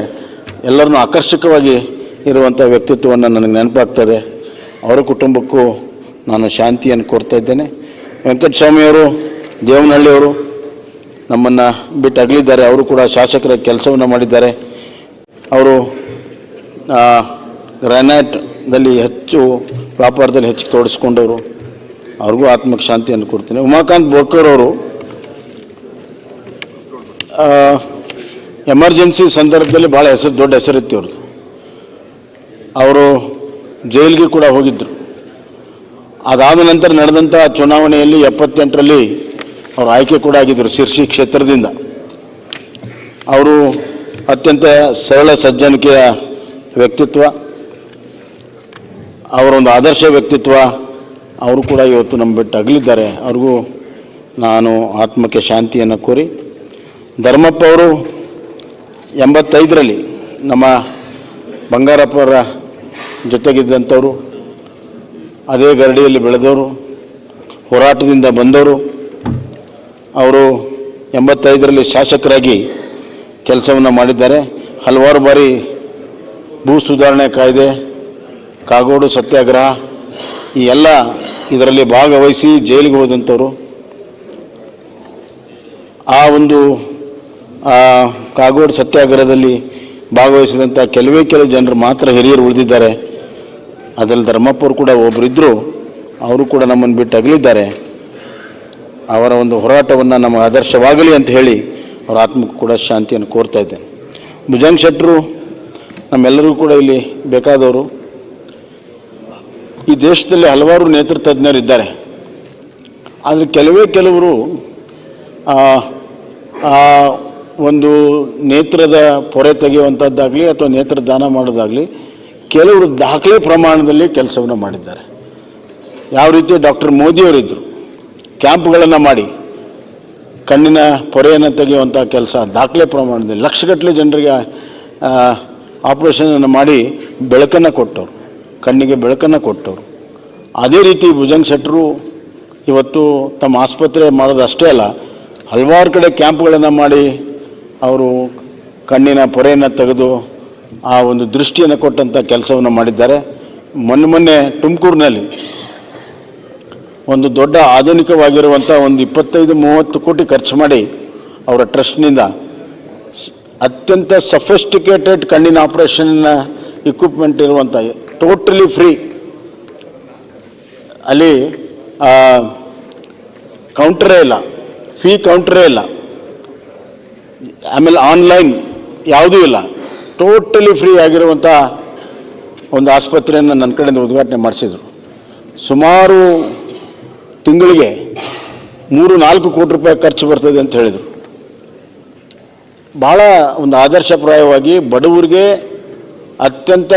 [SPEAKER 8] ಎಲ್ಲರನ್ನೂ ಆಕರ್ಷಕವಾಗಿ ಇರುವಂಥ ವ್ಯಕ್ತಿತ್ವವನ್ನು ನನಗೆ ನೆನಪಾಗ್ತದೆ. ಅವರ ಕುಟುಂಬಕ್ಕೂ ನಾನು ಶಾಂತಿಯನ್ನು ಕೋರ್ತಾ ಇದ್ದೇನೆ. ವೆಂಕಟಸ್ವಾಮಿಯವರು, ದೇವನಹಳ್ಳಿಯವರು ನಮ್ಮನ್ನು ಬಿಟ್ಟು ಅಗಲಿದ್ದಾರೆ. ಅವರು ಕೂಡ ಶಾಸಕರ ಕೆಲಸವನ್ನು ಮಾಡಿದ್ದಾರೆ. ಅವರು ಗ್ರಾನೈಟ್ದಲ್ಲಿ ಹೆಚ್ಚು ವ್ಯಾಪಾರದಲ್ಲಿ ಹೆಚ್ಚು ತೊಡಗಿಸ್ಕೊಂಡವರು. ಅವ್ರಿಗೂ ಆತ್ಮಕ್ಕೆ ಶಾಂತಿಯನ್ನು ಕೊಡ್ತೀನಿ. ಉಮಾಕಾಂತ್ ಬೋರ್ಕರ್ ಅವರು ಎಮರ್ಜೆನ್ಸಿ ಸಂದರ್ಭದಲ್ಲಿ ಭಾಳ ದೊಡ್ಡ ಹೆಸರಿತ್ತು ಅವ್ರದ್ದು. ಅವರು ಜೈಲಿಗೆ ಕೂಡ ಹೋಗಿದ್ದರು. ಅದಾದ ನಂತರ ನಡೆದಂಥ ಚುನಾವಣೆಯಲ್ಲಿ 78ರಲ್ಲಿ ಅವರು ಆಯ್ಕೆ ಕೂಡ ಆಗಿದ್ದರು ಶಿರ್ಸಿ ಕ್ಷೇತ್ರದಿಂದ. ಅವರು ಅತ್ಯಂತ ಸರಳ ಸಜ್ಜನಿಕೆಯ ವ್ಯಕ್ತಿತ್ವ, ಅವರೊಂದು ಆದರ್ಶ ವ್ಯಕ್ತಿತ್ವ. ಅವರು ಕೂಡ ಇವತ್ತು ನಮ್ಮ ಬಿಟ್ಟು ಅಗಲಿದ್ದಾರೆ. ಅವ್ರಿಗೂ ನಾನು ಆತ್ಮಕ್ಕೆ ಶಾಂತಿಯನ್ನು ಕೋರಿ, ಧರ್ಮಪ್ಪ ಅವರು 85ರಲ್ಲಿ ನಮ್ಮ ಬಂಗಾರಪ್ಪ ಅವರ ಜೊತೆಗಿದ್ದಂಥವರು, ಅದೇ ಗರಡಿಯಲ್ಲಿ ಬೆಳೆದವರು, ಹೋರಾಟದಿಂದ ಬಂದವರು. ಅವರು 85ರಲ್ಲಿ ಶಾಸಕರಾಗಿ ಕೆಲಸವನ್ನು ಮಾಡಿದ್ದಾರೆ. ಹಲವಾರು ಬಾರಿ ಭೂ ಸುಧಾರಣೆ ಕಾಯ್ದೆ, ಕಾಗೋಡು ಸತ್ಯಾಗ್ರಹ ಈ ಎಲ್ಲ ಇದರಲ್ಲಿ ಭಾಗವಹಿಸಿ ಜೈಲಿಗೆ ಹೋದಂಥವರು. ಆ ಒಂದು ಕಾಗೋಡು ಸತ್ಯಾಗ್ರಹದಲ್ಲಿ ಭಾಗವಹಿಸಿದಂಥ ಕೆಲವೇ ಕೆಲವು ಜನರು ಮಾತ್ರ ಹಿರಿಯರು ಉಳಿದಿದ್ದಾರೆ. ಅದರಲ್ಲಿ ಧರ್ಮಪ್ಪರು ಕೂಡ ಒಬ್ಬರಿದ್ದರು. ಅವರು ಕೂಡ ನಮ್ಮನ್ನು ಬಿಟ್ಟು ಅಗಲಿದ್ದಾರೆ. ಅವರ ಒಂದು ಹೋರಾಟವನ್ನು ನಮ್ಮ ಆದರ್ಶವಾಗಲಿ ಅಂತ ಹೇಳಿ ಅವರ ಆತ್ಮಕ್ಕೂ ಕೂಡ ಶಾಂತಿಯನ್ನು ಕೋರ್ತಾ ಇದ್ದೇನೆ. ಭುಜಂಗ ಶೆಟ್ಟರು ನಮ್ಮೆಲ್ಲರಿಗೂ ಕೂಡ ಇಲ್ಲಿ ಬೇಕಾದವರು. ಈ ದೇಶದಲ್ಲಿ ಹಲವಾರು ನೇತೃತಜ್ಞರಿದ್ದಾರೆ. ಆದರೆ ಕೆಲವರು ಒಂದು ನೇತ್ರದ ಪೊರೆ ತೆಗೆಯುವಂಥದ್ದಾಗಲಿ ಅಥವಾ ನೇತ್ರ ದಾನ ಮಾಡೋದಾಗಲಿ ಕೆಲವರು ದಾಖಲೆ ಪ್ರಮಾಣದಲ್ಲಿ ಕೆಲಸವನ್ನು ಮಾಡಿದ್ದಾರೆ. ಯಾವ ರೀತಿ ಡಾಕ್ಟರ್ ಮೋದಿಯವರಿದ್ದರು, ಕ್ಯಾಂಪ್ಗಳನ್ನು ಮಾಡಿ ಕಣ್ಣಿನ ಪೊರೆಯನ್ನು ತೆಗೆಯುವಂಥ ಕೆಲಸ ದಾಖಲೆ ಪ್ರಮಾಣದಲ್ಲಿ ಲಕ್ಷಗಟ್ಟಲೆ ಜನರಿಗೆ ಆಪರೇಷನನ್ನು ಮಾಡಿ ಬೆಳಕನ್ನು ಕೊಟ್ಟವರು, ಕಣ್ಣಿಗೆ ಬೆಳಕನ್ನು ಕೊಟ್ಟವರು. ಅದೇ ರೀತಿ ಭುಜಂಗ ಶೆಟ್ಟರು ಇವತ್ತು ತಮ್ಮ ಆಸ್ಪತ್ರೆ ಮಾಡೋದು ಅಷ್ಟೇ ಅಲ್ಲ, ಹಲವಾರು ಕಡೆ ಕ್ಯಾಂಪ್ಗಳನ್ನು ಮಾಡಿ ಅವರು ಕಣ್ಣಿನ ಪೊರೆಯನ್ನು ತೆಗೆದು ಆ ಒಂದು ದೃಷ್ಟಿಯನ್ನು ಕೊಟ್ಟಂಥ ಕೆಲಸವನ್ನು ಮಾಡಿದ್ದಾರೆ. ಮೊನ್ನೆ ತುಮಕೂರಿನಲ್ಲಿ ಒಂದು ದೊಡ್ಡ ಆಧುನಿಕವಾಗಿರುವಂಥ ಒಂದು 25-30 ಕೋಟಿ ಖರ್ಚು ಮಾಡಿ ಅವರ ಟ್ರಸ್ಟ್ನಿಂದ ಅತ್ಯಂತ ಸಫಿಸ್ಟಿಕೇಟೆಡ್ ಕಣ್ಣಿನ ಆಪರೇಷನ್ ಇಕ್ವಿಪ್ಮೆಂಟ್ ಇರುವಂಥ ಟೋಟಲಿ ಫ್ರೀ, ಅಲ್ಲಿ ಕೌಂಟರೇ ಇಲ್ಲ, ಫೀ ಕೌಂಟರೇ ಇಲ್ಲ, ಆಮೇಲೆ ಆನ್ಲೈನ್ ಯಾವುದೂ ಇಲ್ಲ, ಟೋಟಲಿ ಫ್ರೀ ಆಗಿರುವಂಥ ಒಂದು ಆಸ್ಪತ್ರೆಯನ್ನು ನನ್ನ ಕಡೆಯಿಂದ ಉದ್ಘಾಟನೆ ಮಾಡಿಸಿದರು. ಸುಮಾರು ತಿಂಗಳಿಗೆ 3-4 ಕೋಟಿ ರೂಪಾಯಿ ಖರ್ಚು ಬರ್ತದೆ ಅಂತ ಹೇಳಿದರು. ಭಾಳ ಒಂದು ಆದರ್ಶಪ್ರಾಯವಾಗಿ ಬಡವರಿಗೆ ಅತ್ಯಂತ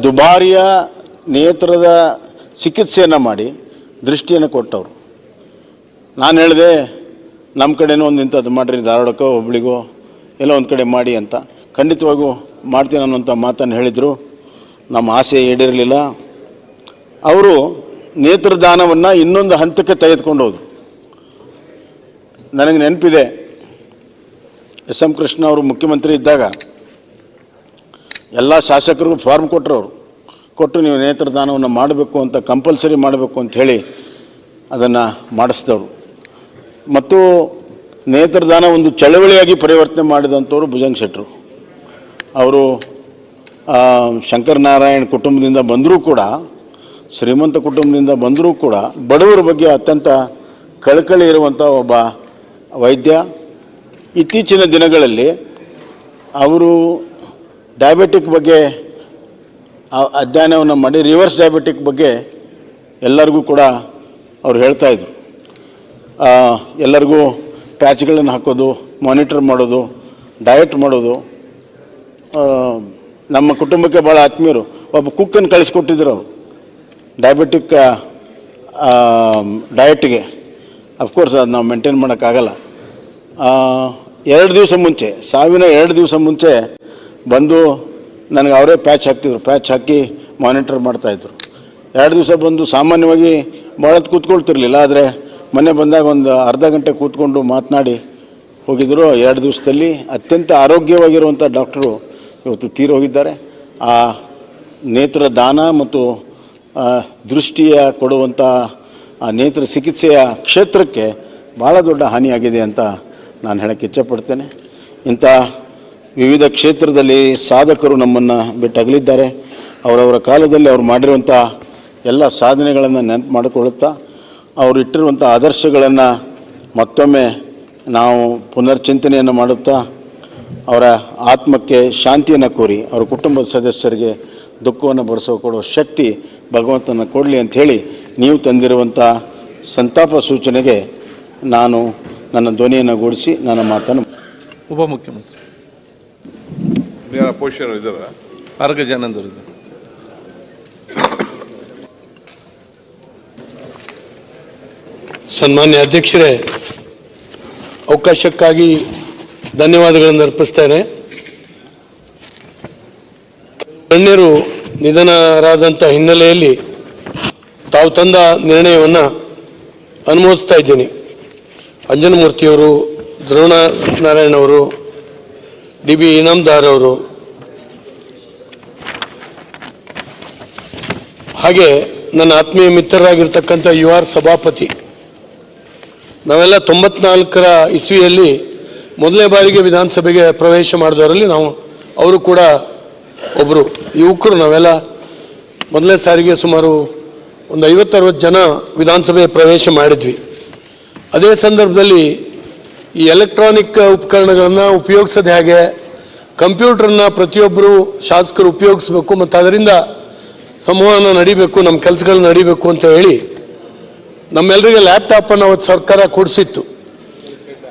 [SPEAKER 8] ದುಬಾರಿಯ ನೇತ್ರದ ಚಿಕಿತ್ಸೆಯನ್ನು ಮಾಡಿ ದೃಷ್ಟಿಯನ್ನು ಕೊಟ್ಟವರು. ನಾನು ಹೇಳಿದೆ ನಮ್ಮ ಕಡೆನೂ ಒಂದು ಇಂಥದ್ದು ಮಾಡಿರಿ, ಧಾರವಾಡಕ್ಕೋ ಹುಬ್ಳಿಗೋ ಎಲ್ಲೋ ಒಂದು ಕಡೆ ಮಾಡಿ ಅಂತ. ಖಂಡಿತವಾಗೂ ಮಾಡ್ತೀನಿ ಅನ್ನೋಂಥ ಮಾತನ್ನು ಹೇಳಿದರು. ನಮ್ಮ ಆಸೆ ಈಡೇರಲಿಲ್ಲ. ಅವರು ನೇತ್ರದಾನವನ್ನು ಇನ್ನೊಂದು ಹಂತಕ್ಕೆ ತೆಗೆದುಕೊಂಡು ಹೋದರು. ನನಗೆ ನೆನಪಿದೆ, ಎಸ್.ಎಂ. ಕೃಷ್ಣ ಅವರು ಮುಖ್ಯಮಂತ್ರಿ ಇದ್ದಾಗ ಎಲ್ಲ ಶಾಸಕರಿಗೂ ಫಾರ್ಮ್ ಕೊಟ್ಟು ನೀವು ನೇತ್ರದಾನವನ್ನು ಮಾಡಬೇಕು ಅಂತ, ಕಂಪಲ್ಸರಿ ಮಾಡಬೇಕು ಅಂತ ಹೇಳಿ ಅದನ್ನು ಮಾಡಿಸಿದವರು. ಮತ್ತು ನೇತ್ರದಾನ ಒಂದು ಚಳವಳಿಯಾಗಿ ಪರಿವರ್ತನೆ ಮಾಡಿದಂಥವ್ರು ಭುಜಂಗ ಶೆಟ್ಟರು. ಅವರು ಶಂಕರನಾರಾಯಣ ಕುಟುಂಬದಿಂದ ಬಂದರೂ ಕೂಡ, ಶ್ರೀಮಂತ ಕುಟುಂಬದಿಂದ ಬಂದರೂ ಕೂಡ ಬಡವರ ಬಗ್ಗೆ ಅತ್ಯಂತ ಕಳಕಳಿ ಇರುವಂಥ ಒಬ್ಬ ವೈದ್ಯ. ಇತ್ತೀಚಿನ ದಿನಗಳಲ್ಲಿ ಅವರು ಡಯಾಬಿಟಿಕ್ ಬಗ್ಗೆ ಅಧ್ಯಯನವನ್ನು ಮಾಡಿ ರಿವರ್ಸ್ ಡಯಾಬಿಟಿಕ್ ಬಗ್ಗೆ ಎಲ್ಲರಿಗೂ ಕೂಡ ಅವ್ರು ಹೇಳ್ತಾಯಿದ್ರು. ಎಲ್ಲರಿಗೂ ಪ್ಯಾಚ್ಗಳನ್ನು ಹಾಕೋದು, ಮಾನಿಟರ್ ಮಾಡೋದು, ಡಯಟ್ ಮಾಡೋದು. ನಮ್ಮ ಕುಟುಂಬಕ್ಕೆ ಭಾಳ ಆತ್ಮೀಯರು. ಒಬ್ಬ ಕುಕ್ಕನ್ನು ಕಳಿಸ್ಕೊಟ್ಟಿದ್ರು ಅವರು ಡಯಾಬಿಟಿಕ್ ಡಯಟ್ಗೆ. ಅಫ್ಕೋರ್ಸ್ ಅದು ನಾವು ಮೇಂಟೈನ್ ಮಾಡೋಕ್ಕಾಗಲ್ಲ. 2 ದಿವಸ ಮುಂಚೆ, ಸಾವಿನ 2 ದಿವಸ ಮುಂಚೆ ಬಂದು ನನಗೆ ಅವರೇ ಪ್ಯಾಚ್ ಹಾಕ್ತಿದ್ರು. ಪ್ಯಾಚ್ ಹಾಕಿ ಮಾನಿಟರ್ ಮಾಡ್ತಾಯಿದ್ರು. 2 ದಿವಸ ಬಂದು ಸಾಮಾನ್ಯವಾಗಿ ಭಾಳ ಕೂತ್ಕೊಳ್ತಿರ್ಲಿಲ್ಲ, ಆದರೆ ಮೊನ್ನೆ ಬಂದಾಗ ಒಂದು ಅರ್ಧ ಗಂಟೆ ಕೂತ್ಕೊಂಡು ಮಾತನಾಡಿ ಹೋಗಿದ್ದರು. 2 ದಿವಸದಲ್ಲಿ ಅತ್ಯಂತ ಆರೋಗ್ಯವಾಗಿರುವಂಥ ಡಾಕ್ಟರು ಇವತ್ತು ತೀರೋಗಿದ್ದಾರೆ. ಆ ನೇತ್ರ ದಾನ ಮತ್ತು ದೃಷ್ಟಿಯ ಕೊಡುವಂಥ ಆ ನೇತ್ರ ಚಿಕಿತ್ಸೆಯ ಕ್ಷೇತ್ರಕ್ಕೆ ಭಾಳ ದೊಡ್ಡ ಹಾನಿಯಾಗಿದೆ ಅಂತ ನಾನು ಹೇಳಕ್ಕೆ ಇಚ್ಛಪಡ್ತೇನೆ. ಇಂಥ ವಿವಿಧ ಕ್ಷೇತ್ರದಲ್ಲಿ ಸಾಧಕರು ನಮ್ಮನ್ನು ಬಿಟ್ಟಗಲಿದ್ದಾರೆ. ಅವರವರ ಕಾಲದಲ್ಲಿ ಅವ್ರು ಮಾಡಿರುವಂಥ ಎಲ್ಲ ಸಾಧನೆಗಳನ್ನು ನೆನಪು ಮಾಡಿಕೊಳ್ಳುತ್ತಾ, ಅವರು ಇಟ್ಟಿರುವಂಥ ಆದರ್ಶಗಳನ್ನು ಮತ್ತೊಮ್ಮೆ ನಾವು ಪುನರ್ಚಿಂತನೆಯನ್ನು ಮಾಡುತ್ತಾ, ಅವರ ಆತ್ಮಕ್ಕೆ ಶಾಂತಿಯನ್ನು ಕೋರಿ ಅವರ ಕುಟುಂಬದ ಸದಸ್ಯರಿಗೆ ದುಃಖವನ್ನು ಕೊಡುವ ಶಕ್ತಿ ಭಗವಂತನ ಕೊಡಲಿ ಅಂಥೇಳಿ ನೀವು ತಂದಿರುವಂಥ ಸಂತಾಪ ಸೂಚನೆಗೆ ನಾನು ನನ್ನ ಧ್ವನಿಯನ್ನು ಗೂಡಿಸಿ ನನ್ನ ಮಾತನ್ನು
[SPEAKER 1] ಉಪಮುಖ್ಯಮಂತ್ರಿ
[SPEAKER 6] ಪೋಷಣೆ ಇದ್ದಾರ
[SPEAKER 1] ಆರೋಗ್ಯ ಜನಾಂದವರು ಇದ್ದಾರೆ.
[SPEAKER 3] ಸನ್ಮಾನ್ಯ ಅಧ್ಯಕ್ಷರೇ, ಅವಕಾಶಕ್ಕಾಗಿ ಧನ್ಯವಾದಗಳನ್ನು ಅರ್ಪಿಸ್ತೇನೆ. ಗಣ್ಯರು ನಿಧನರಾದಂಥ ಹಿನ್ನೆಲೆಯಲ್ಲಿ ತಾವು ತಂದ ನಿರ್ಣಯವನ್ನು ಅನುಮೋದಿಸ್ತಾ ಇದ್ದೀನಿ. ಅಂಜನಮೂರ್ತಿಯವರು, ದ್ರೋಣ ನಾರಾಯಣವರು, ಡಿ ಬಿ ಇನಾಮದಾರ್ ಅವರು, ಹಾಗೆ ನನ್ನ ಆತ್ಮೀಯ ಮಿತ್ರರಾಗಿರ್ತಕ್ಕಂಥ ಯು ಆರ್ ಸಭಾಪತಿ. ನಾವೆಲ್ಲ 94ರ ಇಸ್ವಿಯಲ್ಲಿ ಮೊದಲನೇ ಬಾರಿಗೆ ವಿಧಾನಸಭೆಗೆ ಪ್ರವೇಶ ಮಾಡಿದವರಲ್ಲಿ ಅವರು ಕೂಡ ಒಬ್ಬರು ಯುವಕರು. ನಾವೆಲ್ಲ ಮೊದಲನೇ ಸಾರಿಗೆ ಸುಮಾರು ಒಂದು 50-60 ಜನ ವಿಧಾನಸಭೆ ಪ್ರವೇಶ ಮಾಡಿದ್ವಿ. ಅದೇ ಸಂದರ್ಭದಲ್ಲಿ ಈ ಎಲೆಕ್ಟ್ರಾನಿಕ್ ಉಪಕರಣಗಳನ್ನು ಉಪಯೋಗಿಸೋದು ಹೇಗೆ, ಕಂಪ್ಯೂಟ್ರನ್ನ ಪ್ರತಿಯೊಬ್ಬರು ಶಾಸಕರು ಉಪಯೋಗಿಸ್ಬೇಕು ಮತ್ತು ಅದರಿಂದ ಸಂವಹನ ನಡಿಬೇಕು, ನಮ್ಮ ಕೆಲಸಗಳು ನಡಿಬೇಕು ಅಂತ ಹೇಳಿ ನಮ್ಮೆಲ್ಲರಿಗೆ ಲ್ಯಾಪ್ಟಾಪನ್ನು ಅವತ್ತು ಸರ್ಕಾರ ಕೊಡಿಸಿತ್ತು.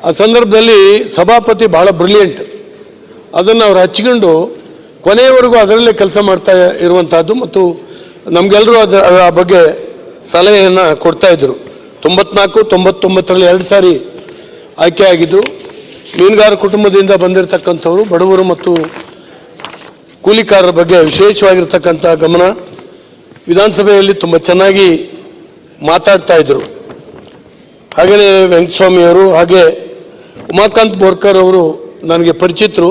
[SPEAKER 3] ಆ ಸಂದರ್ಭದಲ್ಲಿ ಸಭಾಪತಿ ಭಾಳ ಬ್ರಿಲಿಯಂಟ್, ಅದನ್ನು ಅವ್ರು ಹಚ್ಕೊಂಡು ಕೊನೆಯವರೆಗೂ ಅದರಲ್ಲೇ ಕೆಲಸ ಮಾಡ್ತಾ ಇರುವಂಥದ್ದು ಮತ್ತು ನಮಗೆಲ್ಲರೂ ಆ ಬಗ್ಗೆ ಸಲಹೆಯನ್ನು ಕೊಡ್ತಾಯಿದ್ರು. 94-99ರಲ್ಲಿ 2 ಸಾರಿ ಆಯ್ಕೆ ಆಗಿದ್ದರು. ಮೀನುಗಾರ ಕುಟುಂಬದಿಂದ ಬಂದಿರತಕ್ಕಂಥವ್ರು, ಬಡವರು ಮತ್ತು ಕೂಲಿಕಾರರ ಬಗ್ಗೆ ವಿಶೇಷವಾಗಿರ್ತಕ್ಕಂಥ ಗಮನ ವಿಧಾನಸಭೆಯಲ್ಲಿ ತುಂಬ ಚೆನ್ನಾಗಿ ಮಾತಾಡ್ತಾ ಇದ್ರು. ಹಾಗೆಯೇ ವೆಂಕಟಸ್ವಾಮಿಯವರು, ಹಾಗೆ ಉಮಾಕಾಂತ್ ಬೋರ್ಕರ್ ಅವರು ನನಗೆ ಪರಿಚಿತರು.